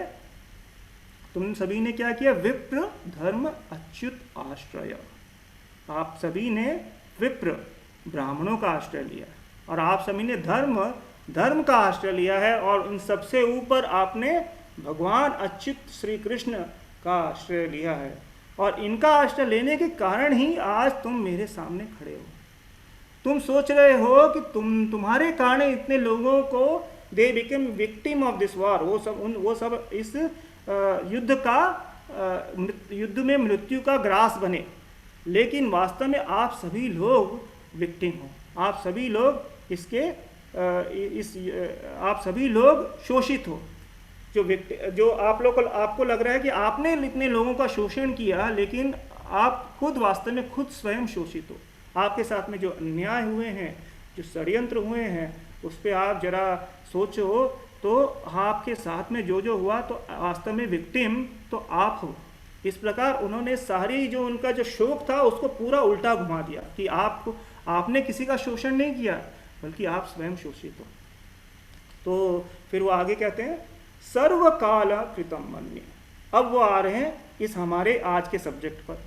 तुम सभी ने क्या किया, विप्र धर्म अच्युत आश्रय। आप सभी ने विप्र ब्राह्मणों का आश्रय लिया और आप सभी ने धर्म का आश्रय लिया है और इन सबसे ऊपर आपने भगवान अच्युत श्री कृष्ण का आश्रय लिया है। और इनका आश्रय लेने के कारण ही आज तुम मेरे सामने खड़े हो। तुम सोच रहे हो कि तुम्हारे कारण इतने लोगों को they became victim of this war, वो सब इस युद्ध में मृत्यु का ग्रास बने, लेकिन वास्तव में आप सभी लोग विक्टिम हो, आप सभी लोग आप सभी लोग शोषित हो। जो आप लोग को आपको लग रहा है कि आपने इतने लोगों का शोषण किया, लेकिन आप खुद वास्तव में खुद स्वयं शोषित हो। आपके साथ में जो अन्याय हुए हैं, जो षड्यंत्र हुए हैं, उस पर आप जरा सोचो तो आपके साथ में जो जो हुआ तो वास्तव में विक्टिम तो आप हो। इस प्रकार उन्होंने सारी जो उनका जो शोक था उसको पूरा उल्टा घुमा दिया कि आपने किसी का शोषण नहीं किया, बल्कि आप स्वयं शोषित हो। तो फिर वो आगे कहते हैं सर्वकाल कृतम मन्ये। अब वो आ रहे हैं इस हमारे आज के सब्जेक्ट पर।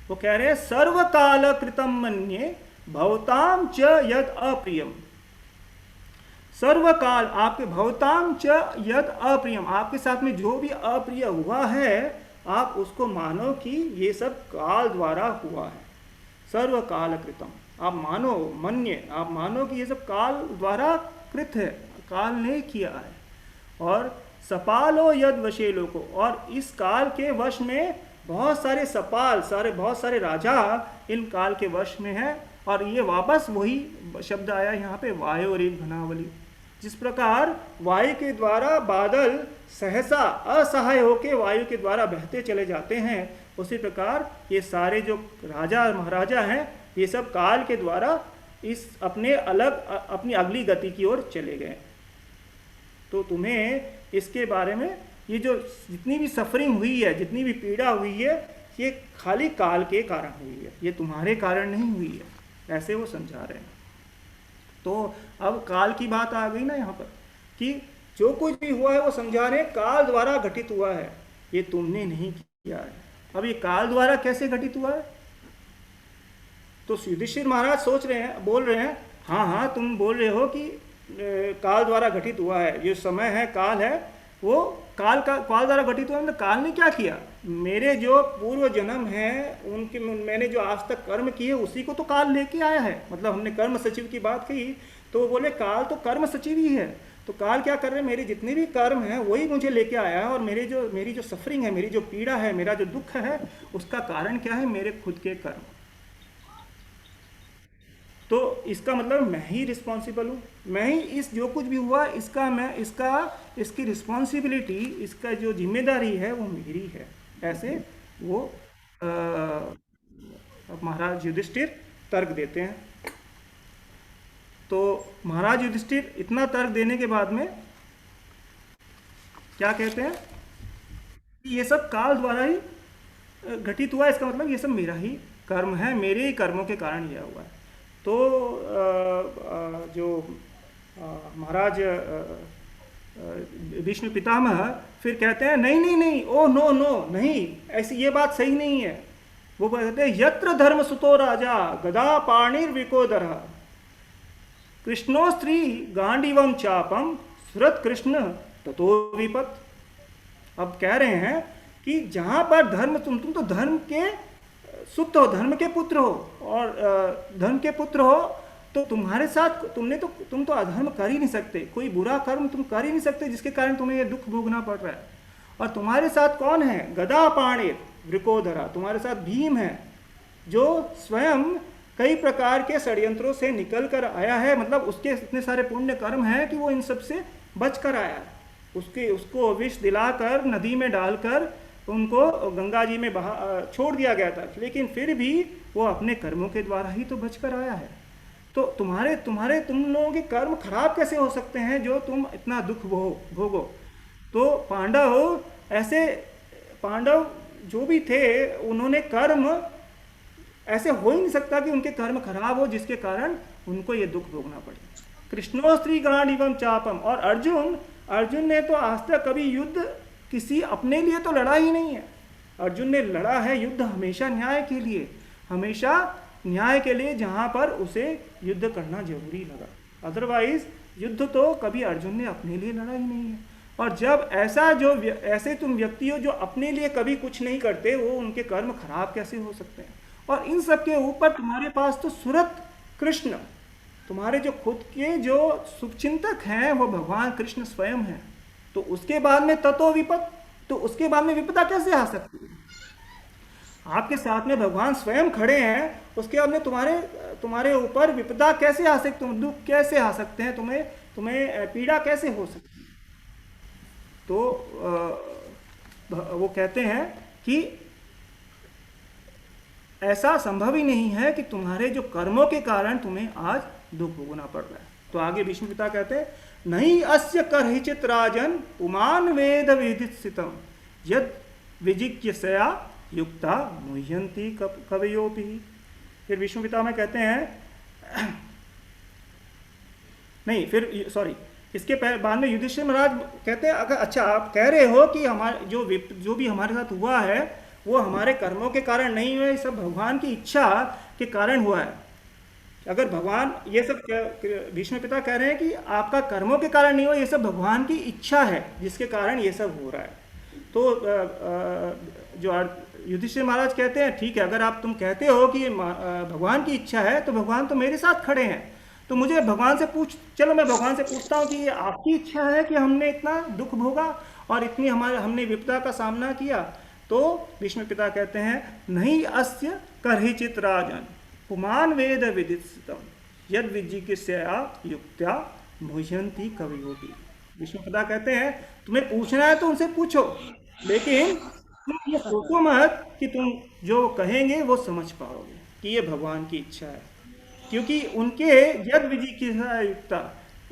वो कह रहे हैं सर्वकाल कृतम मन्ये भवताम च यद अप्रियम। सर्वकाल आपके भवताम च यद अप्रियम, आपके साथ में जो भी अप्रिय हुआ है आप उसको मानो कि ये सब काल द्वारा हुआ है। सर्वकाल कृतम, आप मानो, मन्ये, आप मानो कि ये सब काल द्वारा कृत है, काल ने किया है। और सपालो यद वशे लोको, और इस काल के वश में बहुत सारे सपाल, बहुत सारे राजा इन काल के वश में हैं। और ये वापस वही शब्द आया यहाँ पे वायोरिव घनावली। जिस प्रकार वायु के द्वारा बादल सहसा असहाय होकर वायु के द्वारा बहते चले जाते हैं, उसी प्रकार ये सारे जो राजा महाराजा हैं ये सब काल के द्वारा इस अपनी अगली गति की ओर चले गए। तो तुम्हें इसके बारे में, ये जो जितनी भी सफरिंग हुई है, जितनी भी पीड़ा हुई है, ये खाली काल के कारण हुई है, ये तुम्हारे कारण नहीं हुई है, ऐसे वो समझा रहे हैं। तो अब काल की बात आ गई ना यहाँ पर कि जो कुछ भी हुआ है वो समझा रहे हैं काल द्वारा घटित हुआ है, ये तुमने नहीं किया है। अब ये काल द्वारा कैसे घटित हुआ है? तो युधिष्ठिर महाराज सोच रहे हैं, बोल रहे हैं, हाँ हाँ तुम बोल रहे हो कि काल द्वारा घटित हुआ है, ये समय है, काल है, वो काल द्वारा घटित हुआ। मतलब काल ने क्या किया? मेरे जो पूर्व जन्म है उनके, मैंने जो आज तक कर्म किए उसी को तो काल लेके आया है। मतलब हमने कर्म सचिव की बात कही तो वो बोले काल तो कर्म सचिव ही है। तो काल क्या कर रहे हैं? मेरे जितने भी कर्म हैं वही मुझे लेके आया है, और मेरी जो सफरिंग है, मेरी जो पीड़ा है, मेरा जो दुख है, उसका कारण क्या है? मेरे खुद के कर्म। तो इसका मतलब मैं ही रिस्पॉन्सिबल हूँ, मैं ही इस जो कुछ भी हुआ इसकी रिस्पॉन्सिबिलिटी, इसका जो जिम्मेदारी है वो मेरी है। ऐसे वो महाराज युधिष्ठिर तर्क देते हैं। तो महाराज युधिष्ठिर इतना तर्क देने के बाद में क्या कहते हैं कि ये सब काल द्वारा ही घटित हुआ है। इसका मतलब ये सब मेरा ही कर्म है, मेरे ही कर्मों के कारण यह हुआ है। तो जो महाराज विष्णु पितामह फिर कहते हैं नहीं नहीं नहीं, ओ नो नो, नहीं, ऐसी ये बात सही नहीं है। वो कहते हैं यत्र धर्म सुतो राजा गदा पाणिर विकोदर कृष्णो स्त्री गांडीवम चापम सुरत कृष्ण ततो विपत। अब कह रहे हैं कि जहां पर धर्म, तुम तो धर्म के सुत हो, धर्म के पुत्र हो, और धर्म के पुत्र हो तो तुम्हारे साथ तुम तो अधर्म कर ही नहीं सकते, कोई बुरा कर्म तुम कर ही नहीं सकते जिसके कारण तुम्हें ये दुख भोगना पड़ रहा है। और तुम्हारे साथ कौन है? गदा पाणिर वृकोधरा, तुम्हारे साथ भीम है जो स्वयं कई प्रकार के षड्यंत्रों से निकल कर आया है। मतलब उसके इतने सारे पुण्य कर्म हैं कि वो इन सब से बच कर आया है। उसको विष दिलाकर नदी में डालकर उनको गंगा जी में छोड़ दिया गया था, लेकिन फिर भी वो अपने कर्मों के द्वारा ही तो बच कर आया है। तो तुम लोगों के कर्म खराब कैसे हो सकते हैं जो तुम इतना दुख भोगो? तो पांडव जो भी थे उन्होंने कर्म, ऐसे हो ही नहीं सकता कि उनके कर्म खराब हो जिसके कारण उनको ये दुख भोगना पड़े। कृष्णो स्त्री गांड एवं चापम, और अर्जुन ने तो आज तक कभी युद्ध किसी अपने लिए तो लड़ा ही नहीं है। अर्जुन ने लड़ा है युद्ध हमेशा न्याय के लिए, हमेशा न्याय के लिए, जहां पर उसे युद्ध करना जरूरी लगा। अदरवाइज युद्ध तो कभी अर्जुन ने अपने लिए लड़ा ही नहीं है। और जब ऐसे तुम व्यक्ति हो जो अपने लिए कभी कुछ नहीं करते, वो उनके कर्म खराब कैसे हो सकते हैं? और इन सब के ऊपर तुम्हारे पास तो सुरत कृष्ण, तुम्हारे जो खुद के जो शुभचिंतक हैं वो भगवान कृष्ण स्वयं हैं। तो उसके बाद में ततो विपत, तो उसके बाद में विपदा कैसे आ सकती है? आपके साथ में भगवान स्वयं खड़े हैं, उसके बाद में तुम्हारे ऊपर विपदा कैसे आ सकती है? दुख कैसे आ सकते हैं? तुम्हें पीड़ा कैसे हो सकती है? तो वो कहते हैं कि ऐसा संभव ही नहीं है कि तुम्हारे जो कर्मों के कारण तुम्हें आज दुख भोगना पड़ रहा है। तो आगे भीष्म पिता कहते हैं, नहीं अस्य करहिचित राजन पुमान वेद विदितम यद विजिज्ञसया युक्ता मुह्यंती कवयोपि। फिर भीष्म पिता में कहते हैं नहीं, फिर सॉरी, इसके बाद में युधिष्ठिर महाराज कहते हैं, अगर अच्छा आप कह रहे हो कि हमारे जो भी हमारे साथ हुआ है वो हमारे कर्मों के कारण नहीं हुआ, ये सब भगवान की इच्छा के कारण हुआ है। अगर भगवान ये सब भीष्म पिता कह रहे हैं कि आपका कर्मों के कारण नहीं हुआ, ये सब भगवान की इच्छा है जिसके कारण ये सब हो रहा है। तो जो युधिष्ठिर महाराज कहते हैं, ठीक है, अगर तुम कहते हो कि भगवान की इच्छा है तो भगवान तो मेरे साथ खड़े हैं, तो मुझे भगवान से चलो मैं भगवान से पूछता हूँ कि ये आपकी इच्छा है कि हमने इतना दुख भोगा और इतनी हमने विपदा का सामना किया। तो भीष्म पिता कहते हैं, नहीं अस्य करहिचित राजन पुमान वेद विदितम यद विजिज्ञसया युक्त्या मुह्यंती कवयोपि। भीष्म पिता कहते हैं, तुम्हें पूछना है तो उनसे पूछो, लेकिन तुम ये सोचो मत कि तुम जो कहेंगे वो समझ पाओगे कि ये भगवान की इच्छा है, क्योंकि उनके यद विजिज्ञसया युक्ता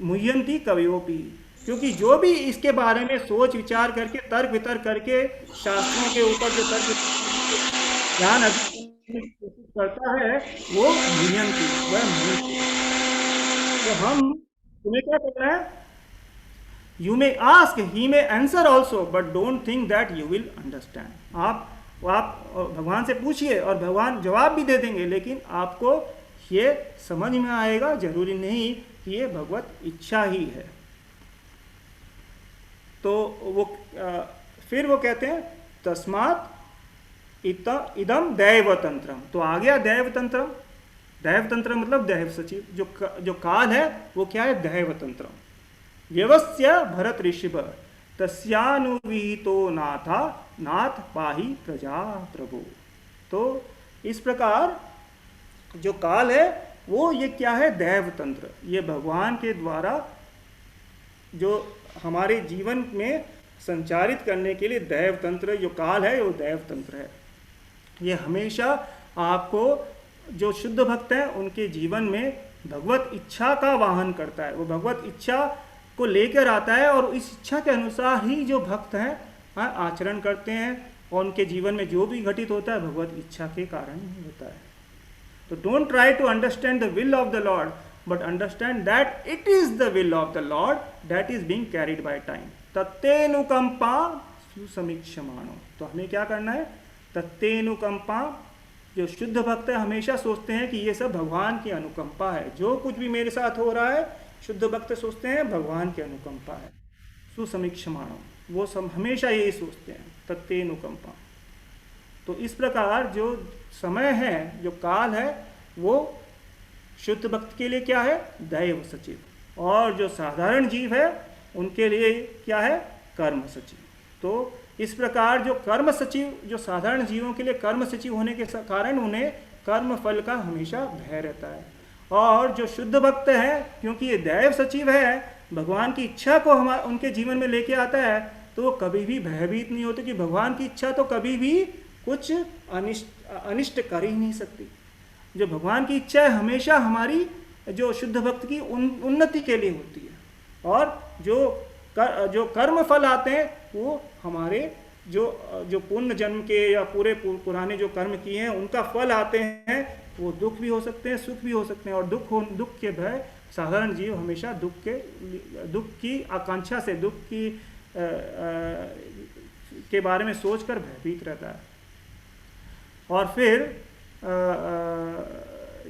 मुह्यंती कवयोपि, क्योंकि जो भी इसके बारे में सोच विचार करके तर्क वितर्क करके शास्त्रों के ऊपर जो तर्क ध्यान कोशिश करता है वो मुह्यंती, वह मनुष्य। तो हम तुम्हें क्या कहना है, you may ask he may answer also but don't think that you will understand. आप भगवान से पूछिए और भगवान जवाब भी दे देंगे, लेकिन आपको ये समझ में आएगा, जरूरी नहीं कि ये भगवत इच्छा ही है। तो वो फिर वो कहते हैं, तस्मात् इदम दैवतंत्रम। तो आ गया दैवतंत्रम। दैवतंत्र मतलब दैव सचिव, जो काल है वो क्या है, दैवतंत्रम। व्यवस्य भरत ऋषभ तस्यानुविहितो नाथ पाहि प्रजा प्रभु। तो इस प्रकार जो काल है वो ये क्या है, दैवतंत्र। ये भगवान के द्वारा जो हमारे जीवन में संचारित करने के लिए दैवतंत्र जो काल है वो दैवतंत्र है। ये हमेशा आपको जो शुद्ध भक्त हैं उनके जीवन में भगवत इच्छा का वाहन करता है, वो भगवत इच्छा को लेकर आता है और इस इच्छा के अनुसार ही जो भक्त हैं आचरण करते हैं और उनके जीवन में जो भी घटित होता है भगवत इच्छा के कारण ही होता है। तो don't try to understand the will of the lord but understand that it is the will of the Lord that is being carried by time. तत्तेनुकंपा सुसमीक्षमाणो। तो हमें क्या करना है, तत्तेनुकंपा। जो शुद्ध भक्त है हमेशा सोचते हैं कि ये सब भगवान की अनुकंपा है, जो कुछ भी मेरे साथ हो रहा है शुद्ध भक्त सोचते हैं भगवान की अनुकंपा है। सुसमीक्षमाणो, वो सब हमेशा यही सोचते हैं, तत्तेनुकंपा। तो इस प्रकार जो समय है, जो काल है, वो शुद्ध भक्त के लिए क्या है, दैव सचिव, और जो साधारण जीव है उनके लिए क्या है, कर्म सचिव। तो इस प्रकार जो कर्म सचिव, जो साधारण जीवों के लिए कर्म सचिव होने के कारण उन्हें कर्म फल का हमेशा भय रहता है, और जो शुद्ध भक्त है क्योंकि ये दैव सचिव है, भगवान की इच्छा को उनके जीवन में लेके आता है, तो वो कभी भी भयभीत नहीं होते कि भगवान की इच्छा तो कभी भी कुछ अनिष्ट कर ही नहीं सकती। जो भगवान की इच्छा है हमेशा हमारी जो शुद्ध भक्त की उन्नति के लिए होती है, और जो कर्म फल आते हैं वो हमारे जो पुण्य जन्म के या पूरे पुराने जो कर्म किए हैं उनका फल आते हैं। वो दुख भी हो सकते हैं, सुख भी हो सकते हैं, और दुख के भय साधारण जीव हमेशा दुख की आकांक्षा से, दुख की के बारे में सोचकर भयभीत रहता है। और फिर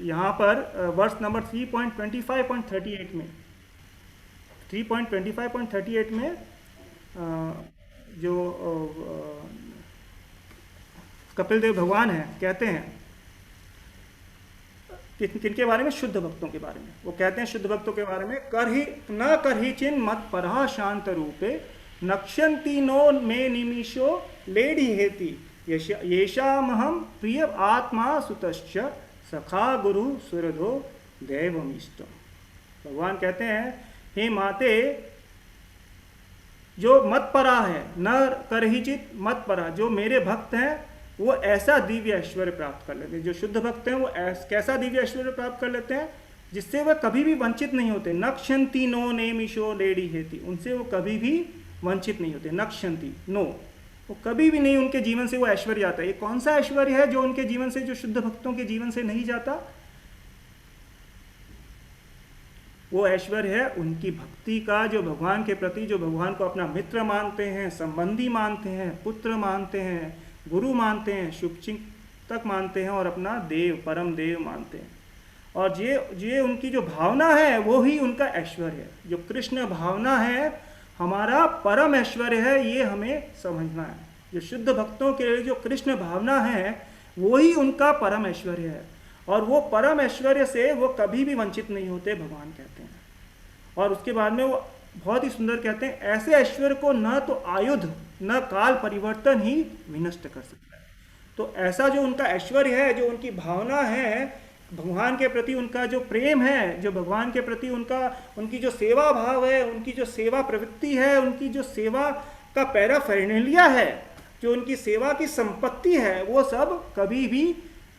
यहाँ पर वर्ष नंबर 3.25.38 में 3.25.38 में जो कपिल देव भगवान हैं कहते हैं किनके बारे में, शुद्ध भक्तों के बारे में। वो कहते हैं शुद्ध भक्तों के बारे में, न करहि चिन्ह मत परहा शांत रूपे नक्ष्यंती नो मे निमिषो लेडी हेति येषामहं प्रिय आत्मा सुतश्च सखा गुरु सुरधो दैवमिष्टम। भगवान कहते हैं, हे माते, जो मत परा है, न करहिचित मत परा, जो मेरे भक्त हैं वो ऐसा दिव्य ऐश्वर्य प्राप्त कर लेते हैं। जो शुद्ध भक्त हैं वो कैसा दिव्य ऐश्वर्य प्राप्त कर लेते हैं जिससे वह कभी भी वंचित नहीं होते। नक्षंती नो नेमिशो लेडी हेती, उनसे वो कभी भी वंचित नहीं होते। नक्षंती नो, वो कभी भी नहीं, उनके जीवन से वो ऐश्वर्य जाता है। ये कौन सा ऐश्वर्य है जो उनके जीवन से, जो शुद्ध भक्तों के जीवन से नहीं जाता? वो ऐश्वर्य है उनकी भक्ति का, जो भगवान के प्रति, जो भगवान को अपना मित्र मानते हैं, संबंधी मानते हैं, पुत्र मानते हैं, गुरु मानते हैं, शुभचिंतक मानते हैं और अपना देव, परम देव मानते हैं। और ये उनकी जो भावना है वो ही उनका ऐश्वर्य है। जो कृष्ण भावना है हमारा परम ऐश्वर्य है, ये हमें समझना है। जो शुद्ध भक्तों के लिए जो कृष्ण भावना है वो ही उनका परम ऐश्वर्य है, और वो परम ऐश्वर्य से वो कभी भी वंचित नहीं होते, भगवान कहते हैं। और उसके बाद में वो बहुत ही सुंदर कहते हैं, ऐसे ऐश्वर्य को न तो आयुध न काल परिवर्तन ही विनष्ट कर सकता है। तो ऐसा जो उनका ऐश्वर्य है, जो उनकी भावना है, भगवान के प्रति उनका जो प्रेम है, जो भगवान के प्रति उनकी जो सेवा भाव है, उनकी जो सेवा प्रवृत्ति है, उनकी जो सेवा का पैराफेरनेलिया है, जो उनकी सेवा की संपत्ति है, वो सब कभी भी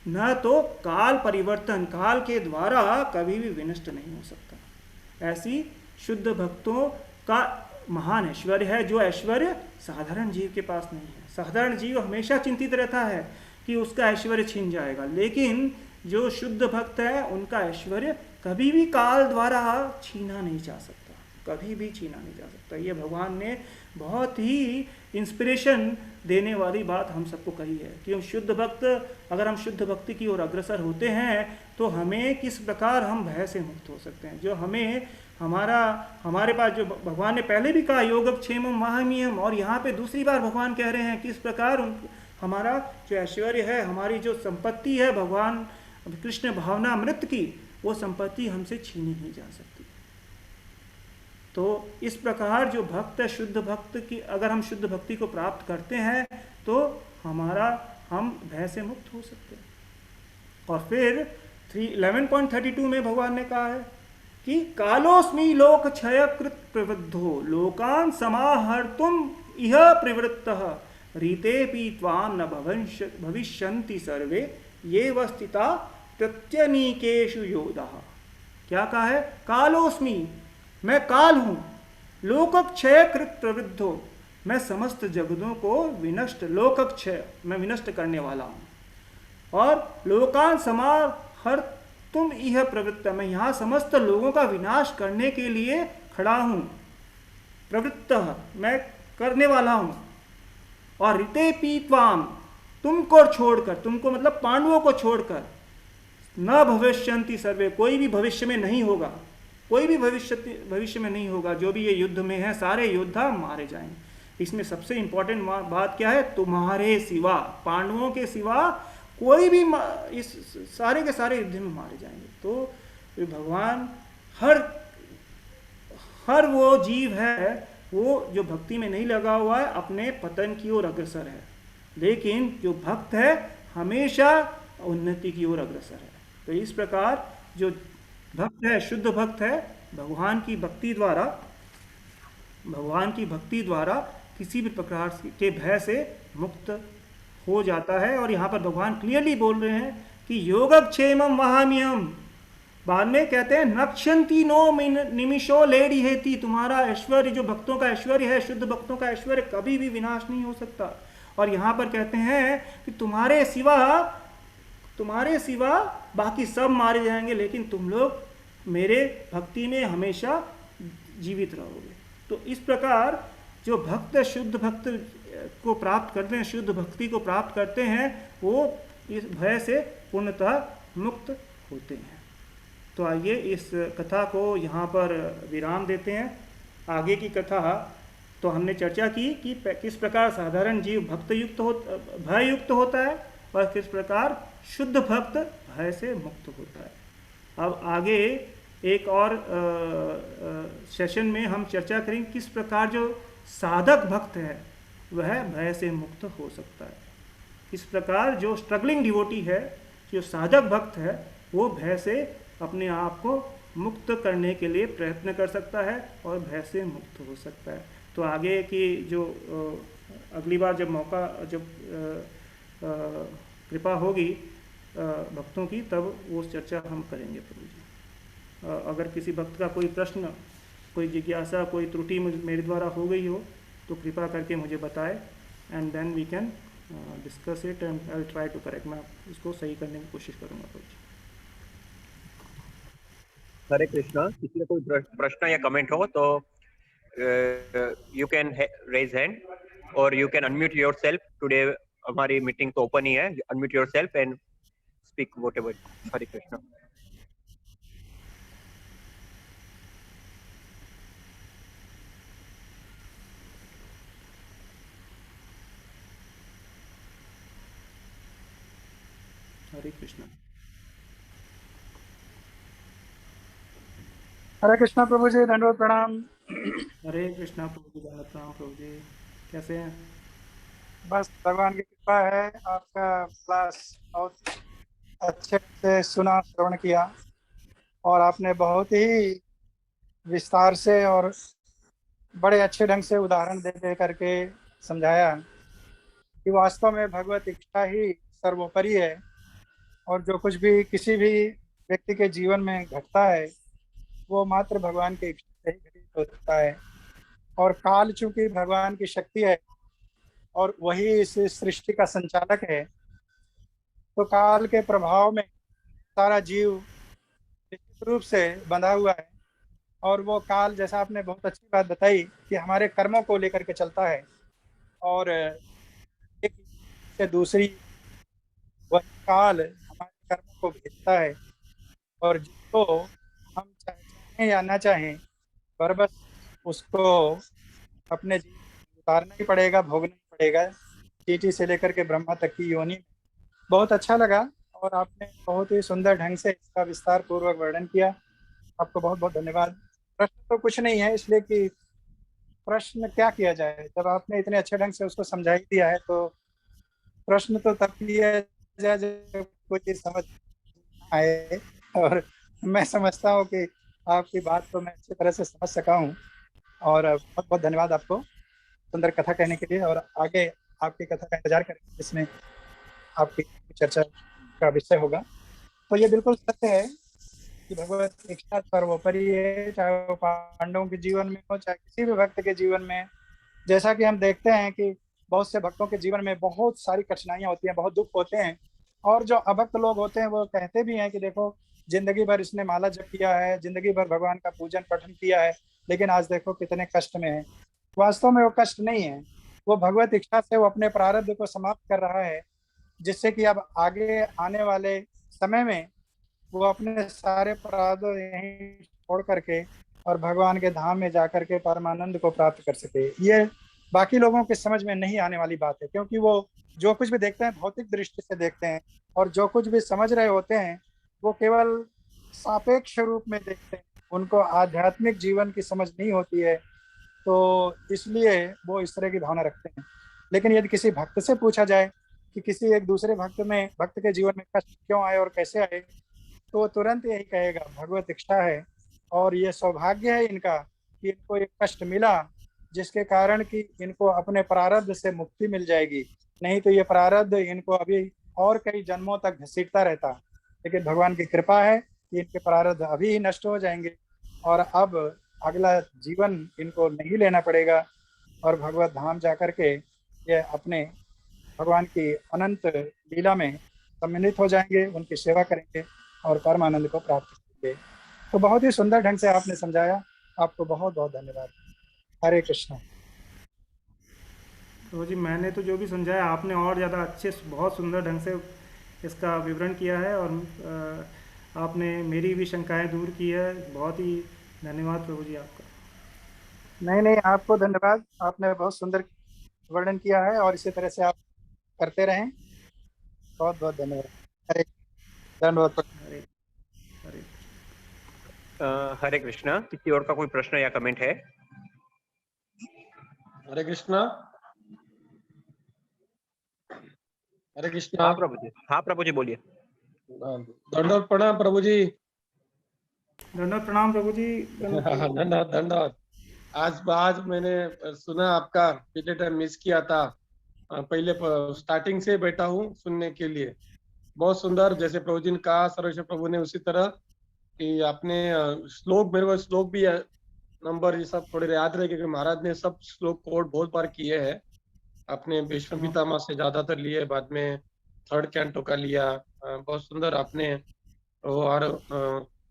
न तो काल परिवर्तन, काल के द्वारा कभी भी विनष्ट नहीं हो सकता। ऐसी शुद्ध भक्तों का महान ऐश्वर्य है, जो ऐश्वर्य साधारण जीव के पास नहीं है। साधारण जीव हमेशा चिंतित रहता है कि उसका ऐश्वर्य छिन जाएगा, लेकिन जो शुद्ध भक्त है उनका ऐश्वर्य कभी भी काल द्वारा छीना नहीं जा सकता, कभी भी छीना नहीं जा सकता। ये भगवान ने बहुत ही इंस्पिरेशन देने वाली बात हम सबको कही है कि हम शुद्ध भक्त, अगर हम शुद्ध भक्ति की ओर अग्रसर होते हैं तो हमें किस प्रकार हम भय से मुक्त हो सकते हैं। जो हमारे पास, जो भगवान ने पहले भी कहा योगक्षेमम वहाम्यहम्, और यहाँ पे दूसरी बार भगवान कह रहे हैं किस प्रकार हमारा जो ऐश्वर्य है, हमारी जो संपत्ति है भगवान कृष्ण भावनामृत की, वो संपत्ति हमसे छीनी नहीं जा सकती। तो इस प्रकार जो भक्त है, शुद्ध भक्त की, अगर हम शुद्ध भक्ति को प्राप्त करते हैं तो हम भय से मुक्त हो सकते हैं। और फिर 11.32 में भगवान ने कहा है कि कालोस्मि लोक क्षय कृत प्रवृद्धो लोकान समाहर्तुम इह प्रवृत्तः रीतेपि त्वां न भविष्यन्ति सर्वे ये वस्थिता प्रत्यनीकेषु योधा। क्या कहा है? कालोस्मि, मैं काल हूं, लोकक्षय कृत प्रवृद्धो, मैं समस्त जगतों को विनष्ट, लोकक्षय मैं विनष्ट करने वाला हूं, और लोकान समाहर तुम यह प्रवृत्त, मैं यहां समस्त लोगों का विनाश करने के लिए खड़ा हूं, प्रवृत्त मैं करने वाला हूं। और ऋते पीत्वाम, तुमको छोड़कर, तुमको मतलब पांडवों को छोड़कर, न भविष्यन्ति सर्वे, कोई भी भविष्य में नहीं होगा, कोई भी भविष्य में नहीं होगा, जो भी ये युद्ध में है सारे योद्धा मारे जाएंगे। इसमें सबसे इंपॉर्टेंट बात क्या है? तुम्हारे सिवा, पांडवों के सिवा कोई भी इस सारे के सारे युद्ध में मारे जाएंगे। तो भगवान हर वो जीव है वो जो भक्ति में नहीं लगा हुआ है अपने पतन की ओर अग्रसर है, लेकिन जो भक्त है हमेशा उन्नति की ओर अग्रसर है। तो इस प्रकार जो भक्त है, शुद्ध भक्त है, भगवान की भक्ति द्वारा किसी भी प्रकार के भय से मुक्त हो जाता है। और यहाँ पर भगवान क्लियरली बोल रहे हैं कि योगक्षेमम वहाम्यहम्, बाद में कहते हैं नक्षंती नो निमिषो लेडी हेती, तुम्हारा ऐश्वर्य, जो भक्तों का ऐश्वर्य है, शुद्ध भक्तों का ऐश्वर्य कभी भी विनाश नहीं हो सकता। और यहाँ पर कहते हैं कि तुम्हारे सिवा बाकी सब मारे जाएंगे, लेकिन तुम लोग मेरे भक्ति में हमेशा जीवित रहोगे। तो इस प्रकार जो भक्त शुद्ध भक्त को प्राप्त करते हैं, शुद्ध भक्ति को प्राप्त करते हैं, वो इस भय से पूर्णतः मुक्त होते हैं। तो आइए इस कथा को यहाँ पर विराम देते हैं। आगे की कथा तो हमने चर्चा की कि किस प्रकार साधारण जीव भय युक्त होता है और किस प्रकार शुद्ध भक्त भय से मुक्त होता है। अब आगे एक और सेशन में हम चर्चा करेंगे किस प्रकार जो साधक भक्त है वह भय से मुक्त हो सकता है, किस प्रकार जो स्ट्रगलिंग डिवोटी है, जो साधक भक्त है, वो भय से अपने आप को मुक्त करने के लिए प्रयत्न कर सकता है और भय से मुक्त हो सकता है। तो आगे की जो अगली बार जब कृपा होगी भक्तों की, तब वो चर्चा हम करेंगे प्रभु जी। अगर किसी भक्त का कोई प्रश्न, कोई जिज्ञासा, कोई त्रुटि मेरे द्वारा हो गई हो तो कृपा करके मुझे बताए, and then we can discuss it and I will try to correct. मैं इसको सही करने की कोशिश करूँगा प्रभु जी। हरे कृष्णा। किसी का कोई प्रश्न या कमेंट हो तो यू कैन रेज हैंड और you can unmute yourself. Today हमारी मीटिंग तो ओपन ही है, unmute yourself and speak whatever. Hare Krishna. Hare Krishna. Hare Krishna प्रभु जी, दंडवत प्रणाम। हरे कृष्णा प्रभु जी, दंडवत प्रणाम प्रभु जी। कैसे हैं? बस भगवान की कृपा है। आपका क्लास बहुत अच्छे से सुना, श्रवण किया, और आपने बहुत ही विस्तार से और बड़े अच्छे ढंग से उदाहरण दे दे करके समझाया कि वास्तव में भगवत इच्छा ही सर्वोपरि है, और जो कुछ भी किसी भी व्यक्ति के जीवन में घटता है वो मात्र भगवान की इच्छा से ही घटित होता है। और काल चूंकि भगवान की शक्ति है और वही इस सृष्टि का संचालक है, तो काल के प्रभाव में सारा जीव निश्चित रूप से बंधा हुआ है। और वो काल, जैसा आपने बहुत अच्छी बात बताई, कि हमारे कर्मों को लेकर के चलता है, और एक से दूसरी वह काल हमारे कर्मों को भेजता है, और जिसको हम चाहें या ना चाहें, पर बस उसको अपने जीवन में उतारना ही पड़ेगा, भोगना ही पड़ेगा, चींटी से लेकर के ब्रह्मा तक की योनि। बहुत अच्छा लगा, और आपने बहुत ही सुंदर ढंग से इसका विस्तार पूर्वक वर्णन किया। आपको बहुत बहुत धन्यवाद। प्रश्न तो कुछ नहीं है, इसलिए कि प्रश्न क्या किया जाए, जब आपने इतने अच्छे ढंग से उसको समझा ही दिया है, तो प्रश्न तो तब किया जाए जब कोई चीज समझ आए। और मैं समझता हूँ कि आपकी बात को मैं अच्छी तरह से समझ सका हूँ, और बहुत बहुत धन्यवाद आपको सुंदर कथा कहने के लिए। और आगे आपकी कथा का इंतजार करेंगे, जिसमें आपकी चर्चा का विषय होगा। तो ये बिल्कुल सत्य है कि भगवत इच्छा सर्वोपरि है, चाहे वो पांडवों के जीवन में हो, चाहे किसी भी भक्त के जीवन में। जैसा कि हम देखते हैं कि बहुत से भक्तों के जीवन में बहुत सारी कठिनाइयां होती हैं, बहुत दुख होते हैं, और जो अभक्त लोग होते हैं वो कहते भी हैं कि देखो, जिंदगी भर इसने माला जप किया है, जिंदगी भर भगवान का पूजन पठन किया है, लेकिन आज देखो कितने कष्ट में है। वास्तव में वो कष्ट नहीं है, वो भगवत इच्छा से वो अपने प्रारब्ध को समाप्त कर रहा है, जिससे कि अब आगे आने वाले समय में वो अपने सारे प्रारब्ध यहीं छोड़ करके और भगवान के धाम में जाकर के परमानंद को प्राप्त कर सके। ये बाकी लोगों के समझ में नहीं आने वाली बात है, क्योंकि वो जो कुछ भी देखते हैं भौतिक दृष्टि से देखते हैं, और जो कुछ भी समझ रहे होते हैं वो केवल सापेक्ष रूप में देखते हैं, उनको आध्यात्मिक जीवन की समझ नहीं होती है, तो इसलिए वो इस तरह की भावना रखते हैं। लेकिन यदि किसी भक्त से पूछा जाए कि किसी एक दूसरे भक्त के जीवन में कष्ट क्यों आए और कैसे आए, तो वो तुरंत यही कहेगा, भगवत इच्छा है, और ये सौभाग्य है इनका कि इनको एक कष्ट मिला, जिसके कारण कि इनको अपने प्रारब्ध से मुक्ति मिल जाएगी। नहीं तो ये प्रारब्ध इनको अभी और कई जन्मों तक घसीटता रहता। लेकिन भगवान की कृपा है कि इनके प्रारब्ध अभी ही नष्ट हो जाएंगे, और अब अगला जीवन इनको नहीं लेना पड़ेगा, और भगवत धाम जाकर के ये अपने भगवान की अनंत लीला में सम्मिलित हो जाएंगे, उनकी सेवा करेंगे और परमानंद को प्राप्त करेंगे। तो बहुत ही सुंदर ढंग से आपने समझाया, आपको बहुत बहुत धन्यवाद। हरे कृष्ण। तो जी, मैंने तो जो भी समझाया, आपने और ज़्यादा अच्छे, बहुत सुंदर ढंग से इसका विवरण किया है, और आपने मेरी भी शंकाएं दूर की है। बहुत ही धन्यवाद प्रभु जी आपका। नहीं नहीं, आपको धन्यवाद, आपने बहुत सुंदर वर्णन किया है, और इसी तरह से आप करते रहें। बहुत बहुत धन्यवाद। हरे धन्यवाद। हरे हरे हरे कृष्णा। किसी और का कोई प्रश्न या कमेंट है? हरे कृष्णा। हरे कृष्णा। हाँ प्रभु जी, हाँ प्रभु जी बोलिए। दंडवत प्रणाम प्रभु जी। धन्यवाद प्रणाम प्रभु जी। धन्यवाद धन्यवाद। आज मैंने सुना आपका, पिछले टाइम मिस किया था। पहले स्टार्टिंग से बैठा हूँ सुनने के लिए। बहुत सुंदर, जैसे प्रभु जी ने कहा, सर्वेश्वर प्रभु ने, उसी तरह कि आपने श्लोक, मेरे को श्लोक भी नंबर ये सब थोड़े याद रहे, क्योंकि महाराज ने सब श्लोक कोड बहुत बार किए हैं। आपने भीष्म पितामह से ज्यादातर लिए, बाद में थर्ड कैंटो का लिया। बहुत सुंदर आपने। और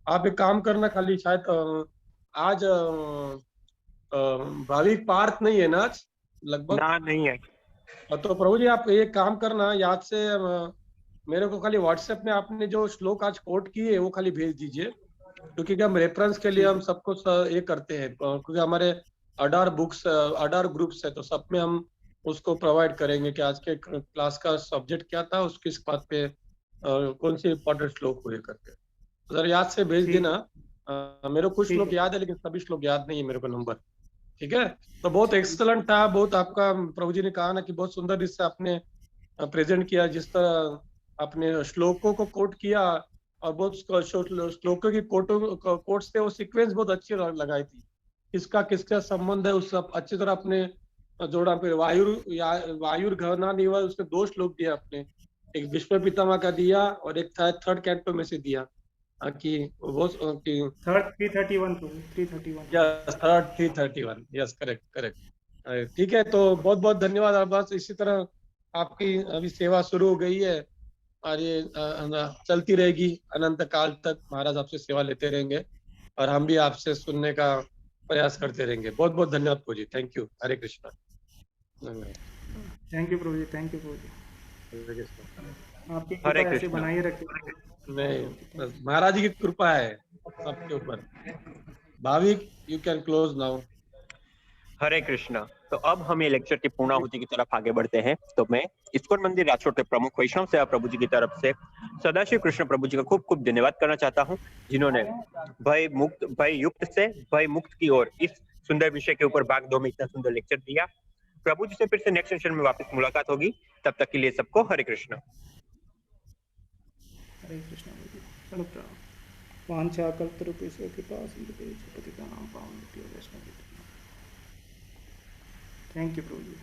आप एक काम करना, खाली शायद आज भाविक पार्थ नहीं है ना आज लगभग? ना, नहीं है। तो प्रभु जी आप एक काम करना, याद से मेरे को खाली व्हाट्सएप में आपने जो श्लोक आज कोट किए वो खाली भेज दीजिए, क्योंकि हम रेफरेंस के लिए हम सबको ये करते हैं, क्योंकि हमारे अडार बुक्स, अडार ग्रुप्स है, तो सब में हम उसको प्रोवाइड करेंगे कि आज के क्लास का सब्जेक्ट क्या था, उसकी इस बात पे कौन से इंपॉर्टेंट श्लोक हुए करके। अगर याद से भेज ठीक। देना। मेरे को कुछ ठीक श्लोक है। याद है, लेकिन सभी श्लोक याद नहीं है मेरे को नंबर। ठीक है, तो बहुत एक्सलेंट था, बहुत आपका, प्रभु जी ने कहा ना कि बहुत सुंदर इससे आपने प्रेजेंट किया, जिस तरह आपने श्लोकों को कोट किया, और बहुत श्लोकों की कोट्स थे, वो सीक्वेंस बहुत अच्छी लगाई थी, किसका किसका संबंध है, उस अच्छी तरह आपने जोड़ा। फिर वायुर घना निवा, उसके 2 श्लोक दिया आपने, एक विश्व पितामह का दिया और एक थर्ड कैंटो में से दिया, कि वो कि third 331 331। Yes, third 331, yes, correct correct. ठीक है, तो बहुत बहुत धन्यवाद। और बस इसी तरह आपकी अभी सेवा शुरू हो गई है, और ये चलती रहेगी अनंत काल तक। महाराज आपसे सेवा लेते रहेंगे, और हम भी आपसे सुनने का प्रयास करते रहेंगे। बहुत बहुत धन्यवाद प्रभु जी, thank you. Hare Krishna. Thank you प्रभु जी, थैंक यू प्रभु जी। हरे कृष्णा। आपकी हरे कृपा ऐसे कृष्णा। बनाए रखे। नहीं, बस महाराज जी की कृपा है सबके ऊपर। Bhavik, you can close now. Hare Krishna. तो अब हम ये लेक्चर की पूर्णाहुति की तरफ आगे बढ़ते हैं। तो मैं इस्कॉन मंदिर राजकोट के प्रमुख वैष्णव सेवा प्रभु जी की तरफ से सदाशिव कृष्ण प्रभु जी का खूब खूब धन्यवाद करना चाहता हूँ, जिन्होंने भय युक्त से भय मुक्त की ओर इस सुंदर विषय के ऊपर भाग 2 में इतना सुंदर लेक्चर दिया। प्रभु जी से फिर से नेक्स्ट सेशन में वापस मुलाकात होगी। तब तक के लिए सबको हरे कृष्णा। हरे कृष्णा प्रभु जी। चलो प्रणाम। वाञ्छाकल्पतरुभ्यश्च कृपा सिन्धुभ्यश्च पतितानां पावनेभ्यो वैष्णवेभ्यो। थैंक यू प्रभु जी।